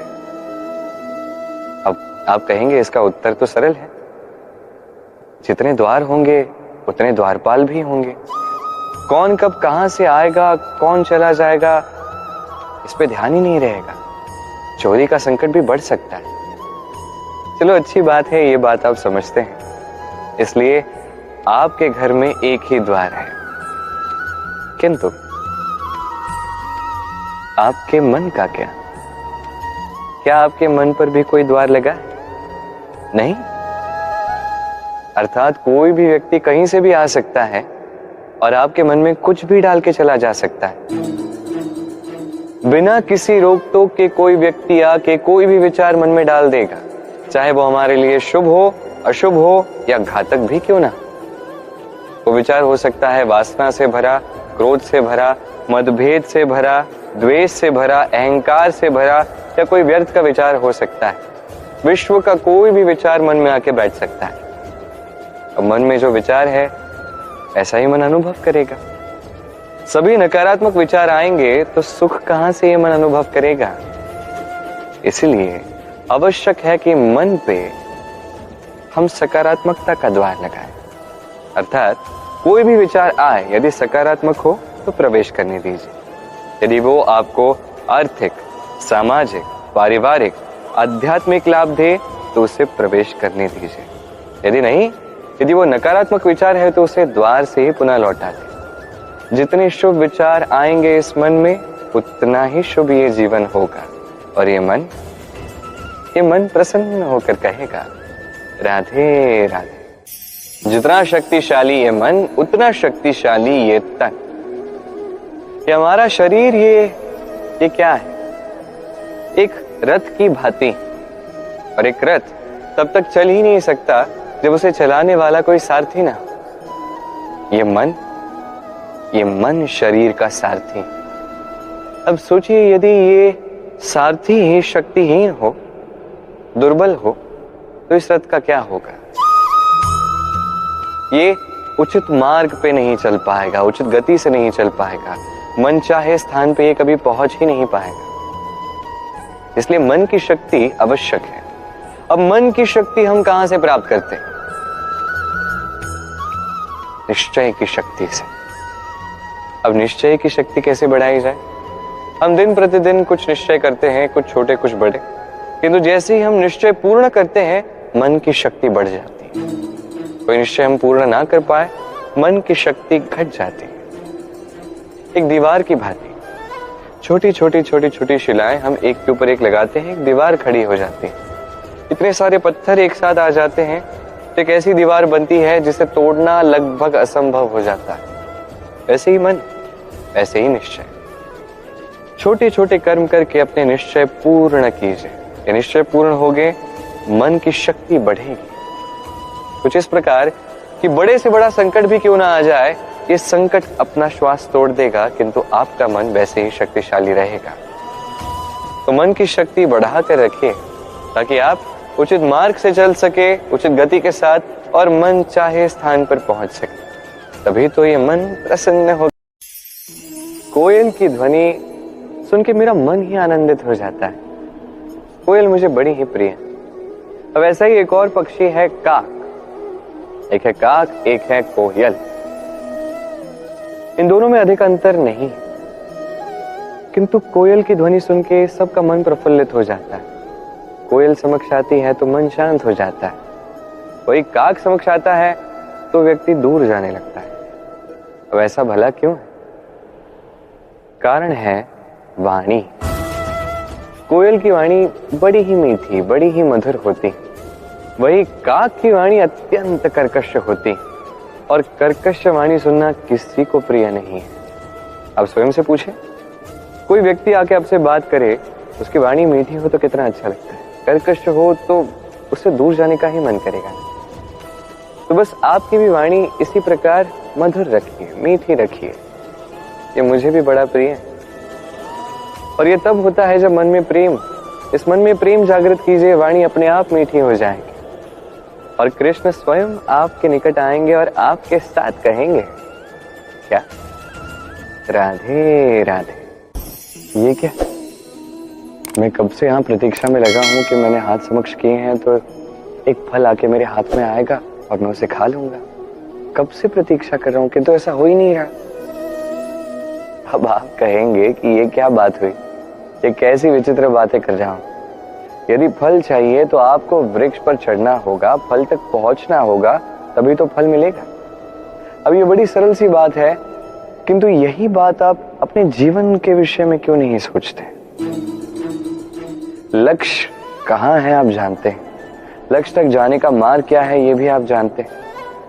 अब आप कहेंगे इसका उत्तर तो सरल है, जितने द्वार होंगे उतने द्वारपाल भी होंगे। कौन कब कहां से आएगा, कौन चला जाएगा, इस पे ध्यान ही नहीं रहेगा। चोरी का संकट भी बढ़ सकता है। चलो अच्छी बात है, ये बात आप समझते हैं, इसलिए आपके घर में एक ही द्वार है। किंतु आपके मन का क्या? क्या आपके मन पर भी कोई द्वार लगा है? नहीं। अर्थात कोई भी व्यक्ति कहीं से भी आ सकता है और आपके मन में कुछ भी डाल के चला जा सकता है। बिना किसी रोक टोक के कोई व्यक्ति आके कोई भी विचार मन में डाल देगा, चाहे वो हमारे लिए शुभ हो, अशुभ हो या घातक भी क्यों ना। वो विचार हो सकता है वासना से भरा, क्रोध से भरा, मतभेद से भरा, द्वेष से भरा, अहंकार से भरा, या कोई व्यर्थ का विचार हो सकता है। विश्व का कोई भी विचार मन में आके बैठ सकता है। अब मन में जो विचार है ऐसा ही मन अनुभव करेगा। सभी नकारात्मक विचार आएंगे तो सुख कहां से ये मन अनुभव करेगा। इसलिए आवश्यक है कि मन पे हम सकारात्मकता का द्वार लगाएं। अर्थात कोई भी विचार आए, यदि सकारात्मक हो तो प्रवेश करने दीजिए। यदि वो आपको आर्थिक, सामाजिक, पारिवारिक, आध्यात्मिक लाभ दे तो उसे प्रवेश करने दीजिए। यदि नहीं, यदि वो नकारात्मक विचार है तो उसे द्वार से ही पुनः लौटा दे। जितने शुभ विचार आएंगे इस मन में, उतना ही शुभ ये जीवन होगा। और ये मन प्रसन्न होकर कहेगा, राधे राधे। जितना शक्तिशाली ये मन, उतना शक्तिशाली ये तन। ये हमारा शरीर, ये क्या है? एक रथ की भांति। और एक रथ तब तक चल ही नहीं सकता जब उसे चलाने वाला कोई सारथी ना हो। ये मन शरीर का सारथी। अब सोचिए, यदि ये सारथी ही शक्तिहीन हो, दुर्बल हो, तो इस रथ का क्या होगा? ये उचित मार्ग पे नहीं चल पाएगा, उचित गति से नहीं चल पाएगा, मन चाहे स्थान पे ये कभी पहुंच ही नहीं पाएगा। इसलिए मन की शक्ति आवश्यक है। अब मन की शक्ति हम कहां से प्राप्त करते हैं? निश्चय की शक्ति से। अब निश्चय की शक्ति कैसे बढ़ाई जाए? हम दिन प्रतिदिन कुछ निश्चय करते हैं, कुछ छोटे कुछ बड़े, किंतु जैसे ही हम निश्चय पूर्ण करते हैं, मन की शक्ति बढ़ जाती है। कोई निश्चय हम पूर्ण ना कर पाए, मन की शक्ति घट जाती है। एक दीवार की भांति छोटी छोटी शिलाएं हम एक के ऊपर एक लगाते हैं, एक दीवार खड़ी हो जाती है। इतने सारे पत्थर एक साथ आ जाते हैं तो एक ऐसी दीवार बनती है जिसे तोड़ना लगभग असंभव हो जाता है। वैसे ही मन, वैसे ही निश्चय। छोटे छोटे कर्म करके अपने निश्चय पूर्ण कीजिए। ये निश्चय पूर्ण हो गए, मन की शक्ति बढ़ेगी। कुछ इस प्रकार कि बड़े से बड़ा संकट भी क्यों ना आ जाए, ये संकट अपना श्वास तोड़ देगा, किंतु आपका मन वैसे ही शक्तिशाली रहेगा। तो मन की शक्ति बढ़ा कर रखिए ताकि आप उचित मार्ग से चल सके, उचित गति के साथ, और मन चाहे स्थान पर पहुंच सके। तभी तो ये मन प्रसन्न हो। कोयल की ध्वनि सुन के मेरा मन ही आनंदित हो जाता है। कोयल मुझे बड़ी ही प्रिय है। अब ऐसा ही एक और पक्षी है काक। एक है काक, एक है कोयल। इन दोनों में अधिक अंतर नहीं, किंतु कोयल की ध्वनि सुन के सबका मन प्रफुल्लित हो जाता है। कोयल समक्ष आती है तो मन शांत हो जाता है। वही काक समक्ष आता है तो व्यक्ति दूर जाने लगता है। अब ऐसा भला क्यों है? कारण है वाणी। कोयल की वाणी बड़ी ही मीठी, बड़ी ही मधुर होती, वही काक की वाणी अत्यंत कर्कश होती, और कर्कश वाणी सुनना किसी को प्रिय नहीं है। अब स्वयं से पूछे, कोई व्यक्ति आके आपसे बात करे, उसकी वाणी मीठी हो तो कितना अच्छा लगता है, कर्कश हो तो उससे दूर जाने का ही मन करेगा। तो बस आपकी भी वाणी इसी प्रकार मधुर रखिए, मीठी रखिए। ये मुझे भी बड़ा प्रिय है। और ये तब होता है जब मन में प्रेम, इस मन में प्रेम जागृत कीजिए, वाणी अपने आप मीठी हो जाएगी और कृष्ण स्वयं आपके निकट आएंगे और आपके साथ कहेंगे क्या, राधे राधे। ये क्या, मैं कब से यहाँ प्रतीक्षा में लगा हूँ कि मैंने हाथ समक्ष किए हैं तो एक फल आके मेरे हाथ में आएगा और मैं उसे खा लूंगा। कब से प्रतीक्षा कर रहा हूँ किंतु ऐसा हो ही नहीं रहा। अब आप कहेंगे कि ये क्या बात हुई, ये कैसी विचित्र बातें कर रहा हूँ। यदि फल चाहिए तो आपको वृक्ष पर चढ़ना होगा, फल तक पहुंचना होगा, तभी तो फल मिलेगा। अब ये बड़ी सरल सी बात है, किंतु यही बात आप अपने जीवन के विषय में क्यों नहीं सोचते? लक्ष्य कहाँ है आप जानते हैं, लक्ष्य तक जाने का मार्ग क्या है ये भी आप जानते हैं।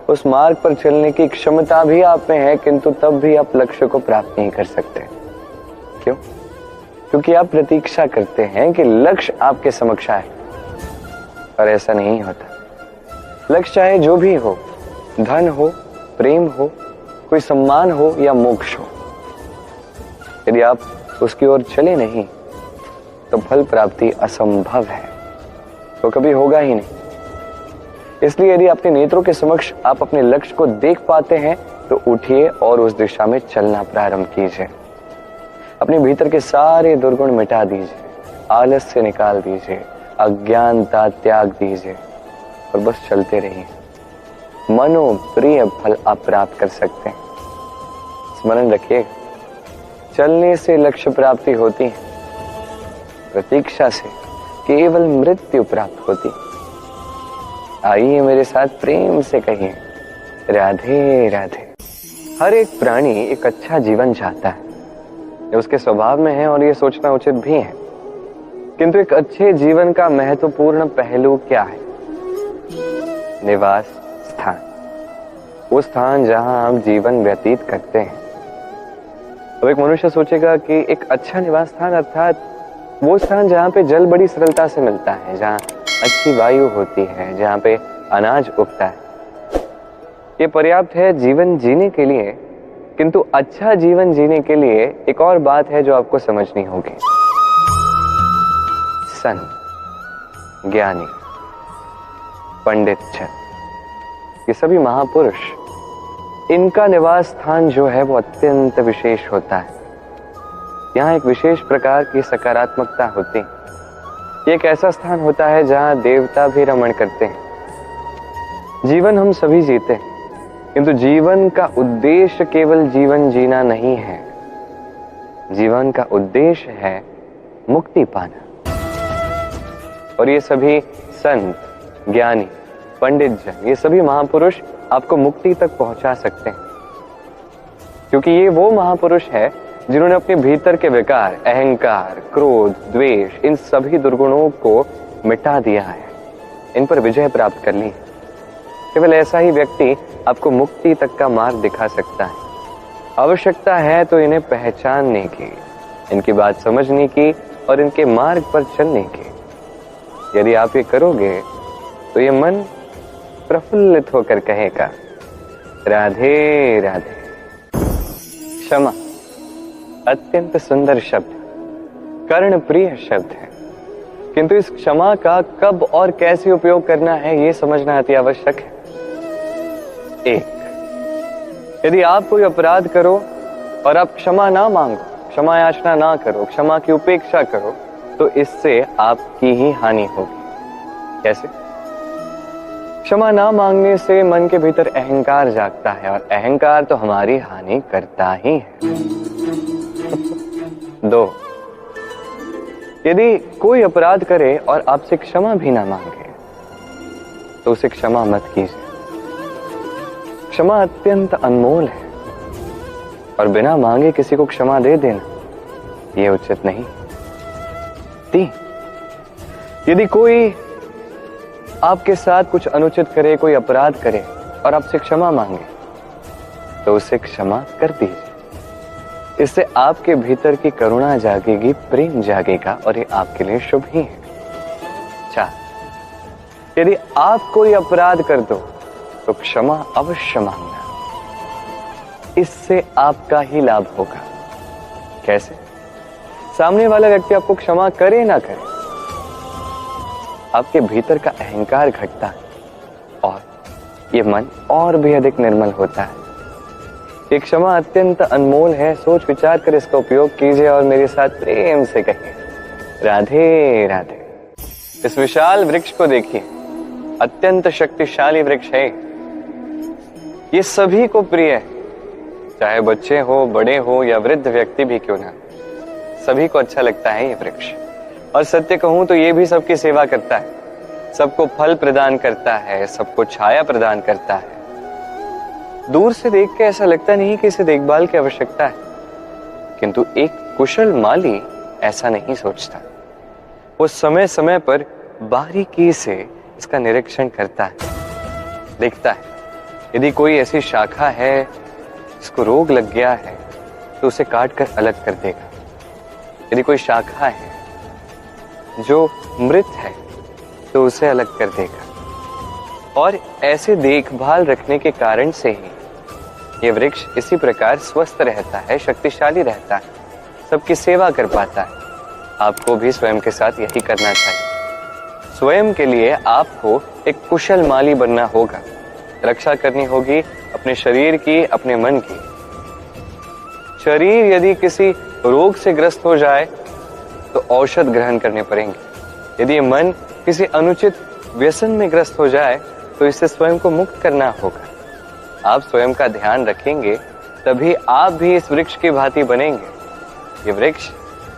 उस मार्ग पर चलने की क्षमता भी आप में है, किंतु तब भी आप लक्ष्य को प्राप्त नहीं कर सकते। क्यों? क्योंकि आप प्रतीक्षा करते हैं कि लक्ष्य आपके समक्ष आए, पर ऐसा नहीं होता। लक्ष्य चाहे जो भी हो, धन हो, प्रेम हो, कोई सम्मान हो या मोक्ष हो, यदि आप उसकी ओर चले नहीं तो फल प्राप्ति असंभव है, तो कभी होगा ही नहीं। इसलिए यदि अपने नेत्रों के समक्ष आप अपने लक्ष्य को देख पाते हैं तो उठिए और उस दिशा में चलना प्रारंभ कीजिए। अपने भीतर के सारे दुर्गुण मिटा दीजिए, आलस्य निकाल दीजिए, अज्ञानता त्याग दीजिए और बस चलते रहिए। मनोप्रिय फल आप प्राप्त कर सकते हैं। स्मरण रखिएगा, चलने से लक्ष्य प्राप्ति होती है, प्रतीक्षा से केवल मृत्यु प्राप्त होती। आइए मेरे साथ प्रेम से कहिए, राधे राधे। हर एक प्राणी एक अच्छा जीवन चाहता है, ये उसके स्वभाव में है और ये सोचना उचित भी है। किंतु एक अच्छे जीवन का महत्वपूर्ण पहलू क्या है? निवास स्थान, वो स्थान जहां आप जीवन व्यतीत करते हैं। अब एक मनुष्य सोचेगा कि एक अच्छा निवास स्थान अर्थात वो स्थान जहां पे जल बड़ी सरलता से मिलता है, जहां अच्छी वायु होती है, जहां पे अनाज उगता है, ये पर्याप्त है जीवन जीने के लिए। किंतु अच्छा जीवन जीने के लिए एक और बात है जो आपको समझनी होगी। संत, ज्ञानी, पंडित जन, ये सभी महापुरुष, इनका निवास स्थान जो है वो अत्यंत विशेष होता है। यहाँ एक विशेष प्रकार की सकारात्मकता होती है। ये एक ऐसा स्थान होता है जहाँ देवता भी रमण करते हैं। जीवन हम सभी जीते हैं, किंतु जीवन का उद्देश्य केवल जीवन जीना नहीं है। जीवन का उद्देश्य है मुक्ति पाना। और ये सभी संत, ज्ञानी, पंडित जन, ये सभी महापुरुष आपको मुक्ति तक पहुंचा सकते हैं, क्योंकि ये वो महापुरुष है जिन्होंने अपने भीतर के विकार, अहंकार, क्रोध, द्वेष, इन सभी दुर्गुणों को मिटा दिया है, इन पर विजय प्राप्त कर ली। केवल ऐसा ही व्यक्ति आपको मुक्ति तक का मार्ग दिखा सकता है। आवश्यकता है तो इन्हें पहचानने की, इनकी बात समझने की और इनके मार्ग पर चलने की। यदि आप ये करोगे तो ये मन प्रफुल्लित होकर कहेगा, राधे राधे। क्षमा अत्यंत सुंदर शब्द, कर्ण प्रिय शब्द है, किंतु इस क्षमा का कब और कैसे उपयोग करना है ये समझना अति आवश्यक है। एक, यदि आप कोई अपराध करो और आप क्षमा ना मांगो, क्षमा याचना ना करो, क्षमा की उपेक्षा करो, तो इससे आपकी ही हानि होगी। कैसे? क्षमा ना मांगने से मन के भीतर अहंकार जागता है और अहंकार तो हमारी हानि करता ही है। दो, यदि कोई अपराध करे और आपसे क्षमा भी ना मांगे तो उसे क्षमा मत कीजिए। क्षमा अत्यंत अनमोल है और बिना मांगे किसी को क्षमा दे देना यह उचित नहीं। तीन, यदि कोई आपके साथ कुछ अनुचित करे, कोई अपराध करे और आपसे क्षमा मांगे तो उसे क्षमा कर दीजिए। इससे आपके भीतर की करुणा जागेगी, प्रेम जागेगा और ये आपके लिए शुभ ही है। चार, यदि आप कोई अपराध कर दो तो क्षमा अवश्य मांगना, इससे आपका ही लाभ होगा। कैसे? सामने वाला व्यक्ति आपको क्षमा करे ना करे, आपके भीतर का अहंकार घटता है और ये मन और भी अधिक निर्मल होता है। कि क्षमा अत्यंत अनमोल है, सोच विचार कर इसका उपयोग कीजिए और मेरे साथ प्रेम से कहिए राधे राधे। इस विशाल वृक्ष को देखिए, अत्यंत शक्तिशाली वृक्ष है। ये सभी को प्रिय है, चाहे बच्चे हो, बड़े हो या वृद्ध व्यक्ति भी क्यों ना, सभी को अच्छा लगता है ये वृक्ष। और सत्य कहूं तो ये भी सबकी सेवा करता है, सबको फल प्रदान करता है, सबको छाया प्रदान करता है। दूर से देख के ऐसा लगता नहीं कि इसे देखभाल की आवश्यकता है, किंतु एक कुशल माली ऐसा नहीं सोचता। वो समय समय पर बारीकी से इसका निरीक्षण करता है, देखता है यदि कोई ऐसी शाखा है जिसको रोग लग गया है तो उसे काट कर अलग कर देगा। यदि कोई शाखा है जो मृत है तो उसे अलग कर देगा। और ऐसे देखभाल रखने के कारण से ही ये वृक्ष इसी प्रकार स्वस्थ रहता है, शक्तिशाली रहता है, सबकी सेवा कर पाता है। आपको भी स्वयं के साथ यही करना चाहिए। स्वयं के लिए आपको एक कुशल माली बनना होगा, रक्षा करनी होगी अपने शरीर की, अपने मन की। शरीर यदि किसी रोग से ग्रस्त हो जाए तो औषध ग्रहण करने पड़ेंगे। यदि मन किसी अनुचित व्यसन में ग्रस्त हो जाए तो इससे स्वयं को मुक्त करना होगा। आप स्वयं का ध्यान रखेंगे तभी आप भी इस वृक्ष की भांति बनेंगे। ये वृक्ष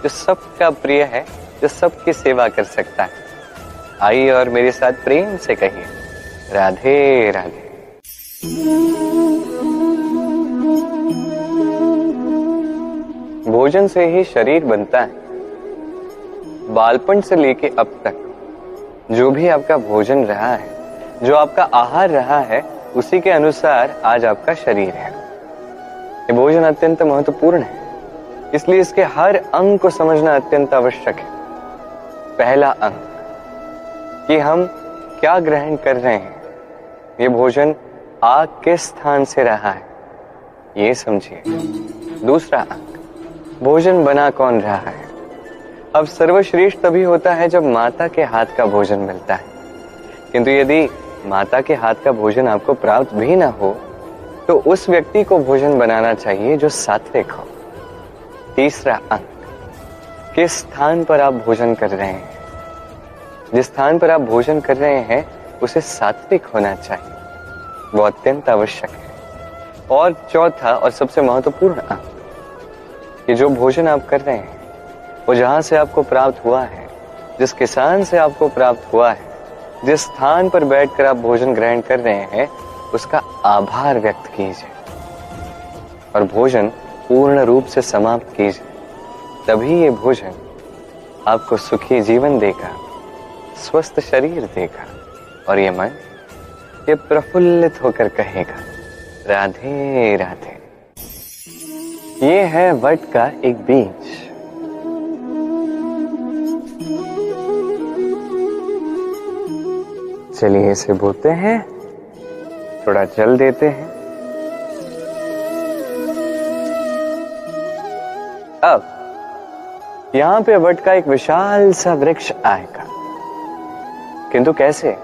जो सबका प्रिय है, जो सबकी सेवा कर सकता है। आइए और मेरे साथ प्रेम से कहिए राधे राधे। भोजन से ही शरीर बनता है। बालपन से लेके अब तक जो भी आपका भोजन रहा है, जो आपका आहार रहा है, उसी के अनुसार आज आपका शरीर है। ये भोजन अत्यंत महत्वपूर्ण है, इसलिए इसके हर अंग को समझना अत्यंत आवश्यक है। पहला अंग कि हम क्या ग्रहण कर रहे हैं, ये भोजन आग किस स्थान से रहा है, ये समझिए। दूसरा अंग, भोजन बना कौन रहा है। अब सर्वश्रेष्ठ तभी होता है जब माता के हाथ का भोजन मिलता है, किंतु यदि माता के हाथ का भोजन आपको प्राप्त भी ना हो तो उस व्यक्ति को भोजन बनाना चाहिए जो सात्विक हो। तीसरा अंग, किस स्थान पर आप भोजन कर रहे हैं। जिस स्थान पर आप भोजन कर रहे हैं उसे सात्विक होना चाहिए, वो अत्यंत आवश्यक है। और चौथा और सबसे महत्वपूर्ण अंग, कि जो भोजन आप कर रहे हैं वो जहां से आपको प्राप्त हुआ है, जिस किसान से आपको प्राप्त हुआ है, जिस स्थान पर बैठकर आप भोजन ग्रहण कर रहे हैं, उसका आभार व्यक्त कीजिए और भोजन पूर्ण रूप से समाप्त कीजिए। तभी ये भोजन आपको सुखी जीवन देगा, स्वस्थ शरीर देगा और ये मन ये प्रफुल्लित होकर कहेगा राधे राधे। ये है वट का एक बीज। चलिए इसे बोते हैं, थोड़ा जल देते हैं। अब यहां पे वट का एक विशाल सा वृक्ष आएगा, किंतु कैसे,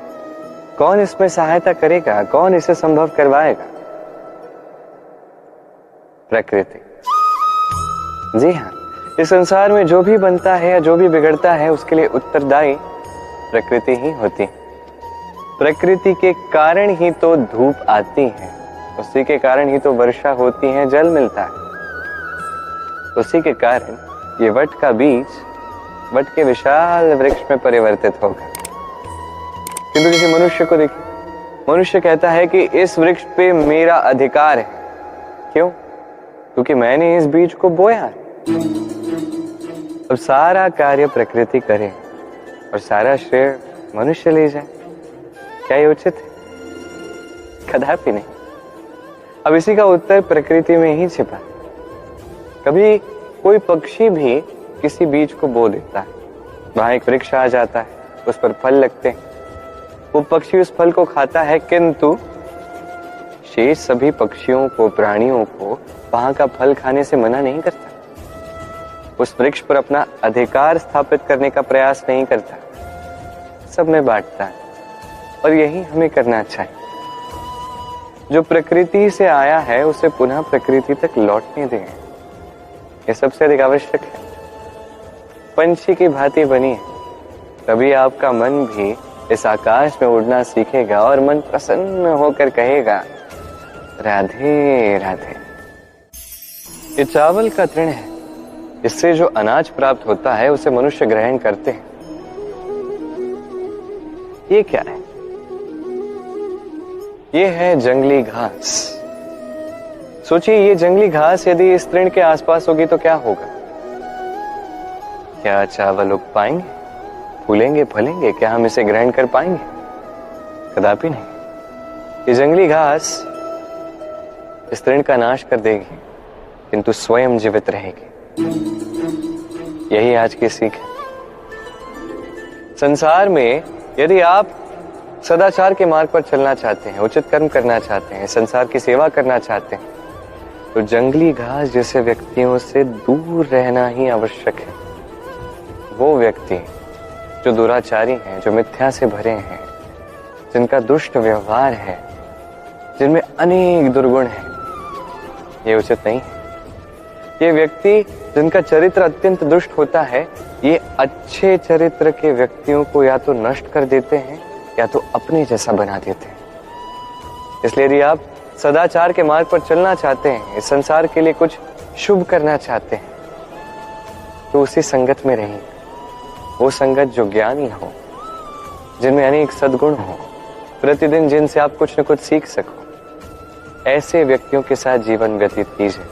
कौन इसमें सहायता करेगा, कौन इसे संभव करवाएगा। प्रकृति। जी हाँ, इस संसार में जो भी बनता है या जो भी बिगड़ता है उसके लिए उत्तरदायी प्रकृति ही होती है। प्रकृति के कारण ही तो धूप आती है, उसी के कारण ही तो वर्षा होती है, जल मिलता है। उसी के कारण ये वट का बीज वट के विशाल वृक्ष में परिवर्तित होगा। किंतु किसी मनुष्य को देखिए, मनुष्य कहता है कि इस वृक्ष पे मेरा अधिकार है। क्यों? क्योंकि मैंने इस बीज को बोया है। अब सारा कार्य प्रकृति करे और सारा श्रेय मनुष्य ले जाए, क्या ये उचित है? कदापि नहीं। अब इसी का उत्तर प्रकृति में ही छिपा। कभी कोई पक्षी भी किसी बीज को बो देता है, वहां एक वृक्ष आ जाता है, उस पर फल लगते हैं, वो पक्षी उस फल को खाता है, किंतु शेष सभी पक्षियों को, प्राणियों को वहां का फल खाने से मना नहीं करता। उस वृक्ष पर अपना अधिकार स्थापित करने का प्रयास नहीं करता, सब में बांटता है। और यही हमें करना चाहिए। जो प्रकृति से आया है उसे पुनः प्रकृति तक लौटने दें, ये सबसे अधिक आवश्यक है। पंछी की भांति बनिए, तभी आपका मन भी इस आकाश में उड़ना सीखेगा और मन प्रसन्न होकर कहेगा राधे राधे। ये चावल का तृण है, इससे जो अनाज प्राप्त होता है उसे मनुष्य ग्रहण करते हैं। ये क्या है? ये है जंगली घास। सोचिए, ये जंगली घास यदि इस तृण के आसपास होगी तो क्या होगा? क्या चावल उग पाएंगे, फूलेंगे, फलेंगे? क्या हम इसे ग्रहण कर पाएंगे? कदापि नहीं। ये जंगली घास इस तृण का नाश कर देगी, किंतु स्वयं जीवित रहेगी। यही आज की सीख है। संसार में यदि आप सदाचार के मार्ग पर चलना चाहते हैं, उचित कर्म करना चाहते हैं, संसार की सेवा करना चाहते हैं, तो जंगली घास जैसे व्यक्तियों से दूर रहना ही आवश्यक है। वो व्यक्ति जो दुराचारी हैं, जो मिथ्या से भरे हैं, जिनका दुष्ट व्यवहार है, जिनमें अनेक दुर्गुण हैं, ये उचित नहीं है। ये व्यक्ति जिनका चरित्र अत्यंत दुष्ट होता है, ये अच्छे चरित्र के व्यक्तियों को या तो नष्ट कर देते हैं या तो अपने जैसा बना देते हैं। इसलिए यदि आप सदाचार के मार्ग पर चलना चाहते हैं, इस संसार के लिए कुछ शुभ करना चाहते हैं, तो उसी संगत में रहिए। वो संगत जो ज्ञानी हो, जिनमें अनेक सद्गुण हो, प्रतिदिन जिनसे आप कुछ न कुछ सीख सको, ऐसे व्यक्तियों के साथ जीवन व्यतीत कीजिए।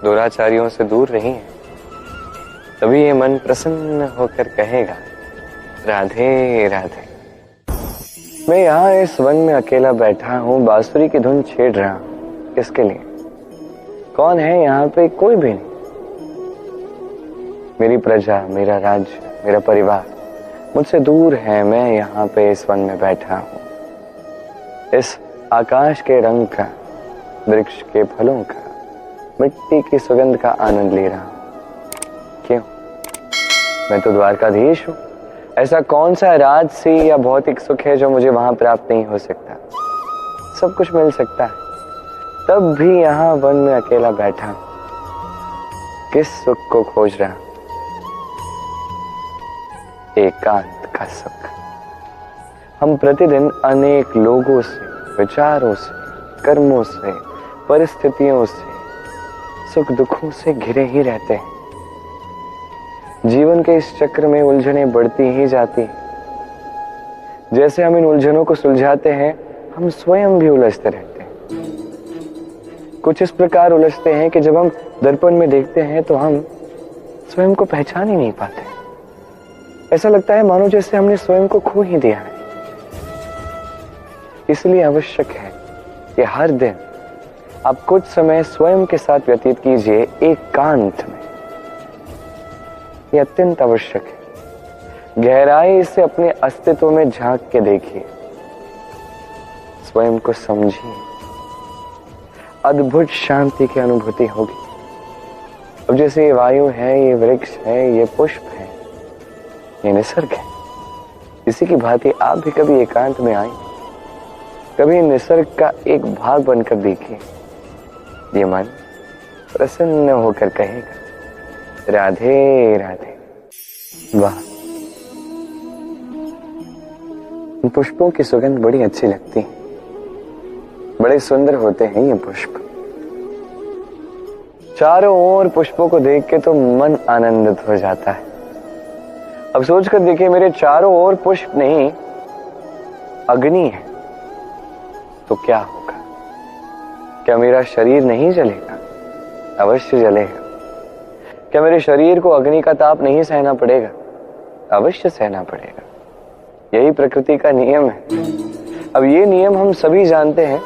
दुराचारियों से दूर रहिए, तभी ये मन प्रसन्न होकर कहेगा राधे राधे। मैं यहाँ इस वन में अकेला बैठा हूँ, बांसुरी की धुन छेड़ रहा हूँ। किसके लिए? कौन है यहाँ पे? कोई भी नहीं। मेरी प्रजा, मेरा राज्य, मेरा परिवार मुझसे दूर है। मैं यहाँ पे इस वन में बैठा हूँ, इस आकाश के रंग का, वृक्ष के फलों का, मिट्टी की सुगंध का आनंद ले रहा हूं। क्यों? मैं तो द्वारकाधीश हूं। ऐसा कौन सा राजसी या भौतिक सुख है जो मुझे वहां प्राप्त नहीं हो सकता? सब कुछ मिल सकता है, तब भी यहाँ वन में अकेला बैठा हूं। किस सुख को खोज रहा? एकांत का सुख। हम प्रतिदिन अनेक लोगों से, विचारों से, कर्मों से, परिस्थितियों से, सुख दुखों से घिरे ही रहते हैं। जीवन के इस चक्र में उलझने बढ़ती ही जाती हैं। जैसे हम इन उलझनों को सुलझाते हैं, हम स्वयं भी उलझते रहते हैं। कुछ इस प्रकार उलझते हैं कि जब हम दर्पण में देखते हैं तो हम स्वयं को पहचान ही नहीं पाते। ऐसा लगता है मानो जैसे हमने स्वयं को खो ही दिया है। इसलिए आवश्यक है कि हर दिन आप कुछ समय स्वयं के साथ व्यतीत कीजिए, एकांत में। यह अत्यंत आवश्यक है। गहराई से अपने अस्तित्व में झांक के देखिए, स्वयं को समझिए, अद्भुत शांति की अनुभूति होगी। अब जैसे ये वायु है, ये वृक्ष है, ये पुष्प है, ये निसर्ग है, इसी की भांति आप भी कभी एकांत में आए, कभी निसर्ग का एक भाग बनकर देखिए। ये मन प्रसन्न होकर कहेगा राधे राधे। वाह, पुष्पों की सुगंध बड़ी अच्छी लगती है, बड़े सुंदर होते हैं ये पुष्प। चारों ओर पुष्पों को देख के तो मन आनंदित हो जाता है। अब सोचकर देखिए, मेरे चारों ओर पुष्प नहीं, अग्नि है, तो क्या होगा? क्या मेरा शरीर नहीं जलेगा? अवश्य जलेगा। क्या मेरे शरीर को अग्नि का ताप नहीं सहना पड़ेगा? अवश्य सहना पड़ेगा। यही प्रकृति का नियम है। अब ये नियम हम सभी जानते हैं,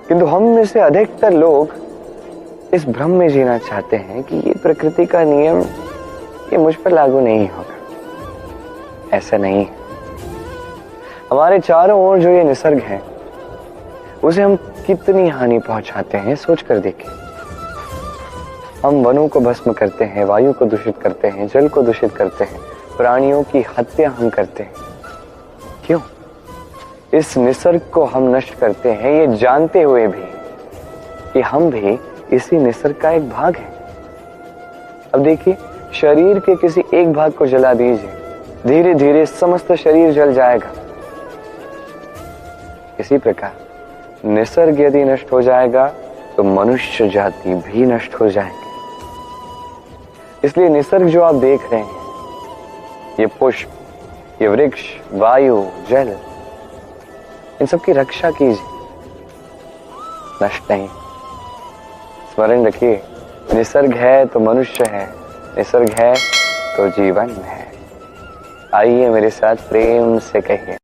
किंतु हम में से अधिकतर लोग इस भ्रम में जीना चाहते हैं कि ये प्रकृति का नियम, ये मुझ पर लागू नहीं होगा। ऐसा नहीं है। हमारे चारों ओर जो ये निसर्ग है, उसे हम कितनी हानि पहुंचाते हैं, सोच कर देखें। हम वनों को भस्म करते हैं, वायु को दूषित करते हैं, जल को दूषित करते हैं, प्राणियों की हत्या हम करते हैं। क्यों? इस निसर्ग को हम नष्ट करते हैं, ये जानते हुए भी कि हम भी इसी निसर्ग का एक भाग है। अब देखिए, शरीर के किसी एक भाग को जला दीजिए, धीरे धीरे समस्त शरीर जल जाएगा। इसी प्रकार निसर्ग यदि नष्ट हो जाएगा तो मनुष्य जाति भी नष्ट हो जाएगी। इसलिए निसर्ग जो आप देख रहे हैं, ये पुष्प, ये वृक्ष, वायु, जल, इन सब की रक्षा कीजिए, नष्ट नहीं। स्मरण रखिए, निसर्ग है तो मनुष्य है, निसर्ग है तो जीवन है। आइए मेरे साथ प्रेम से कहिए,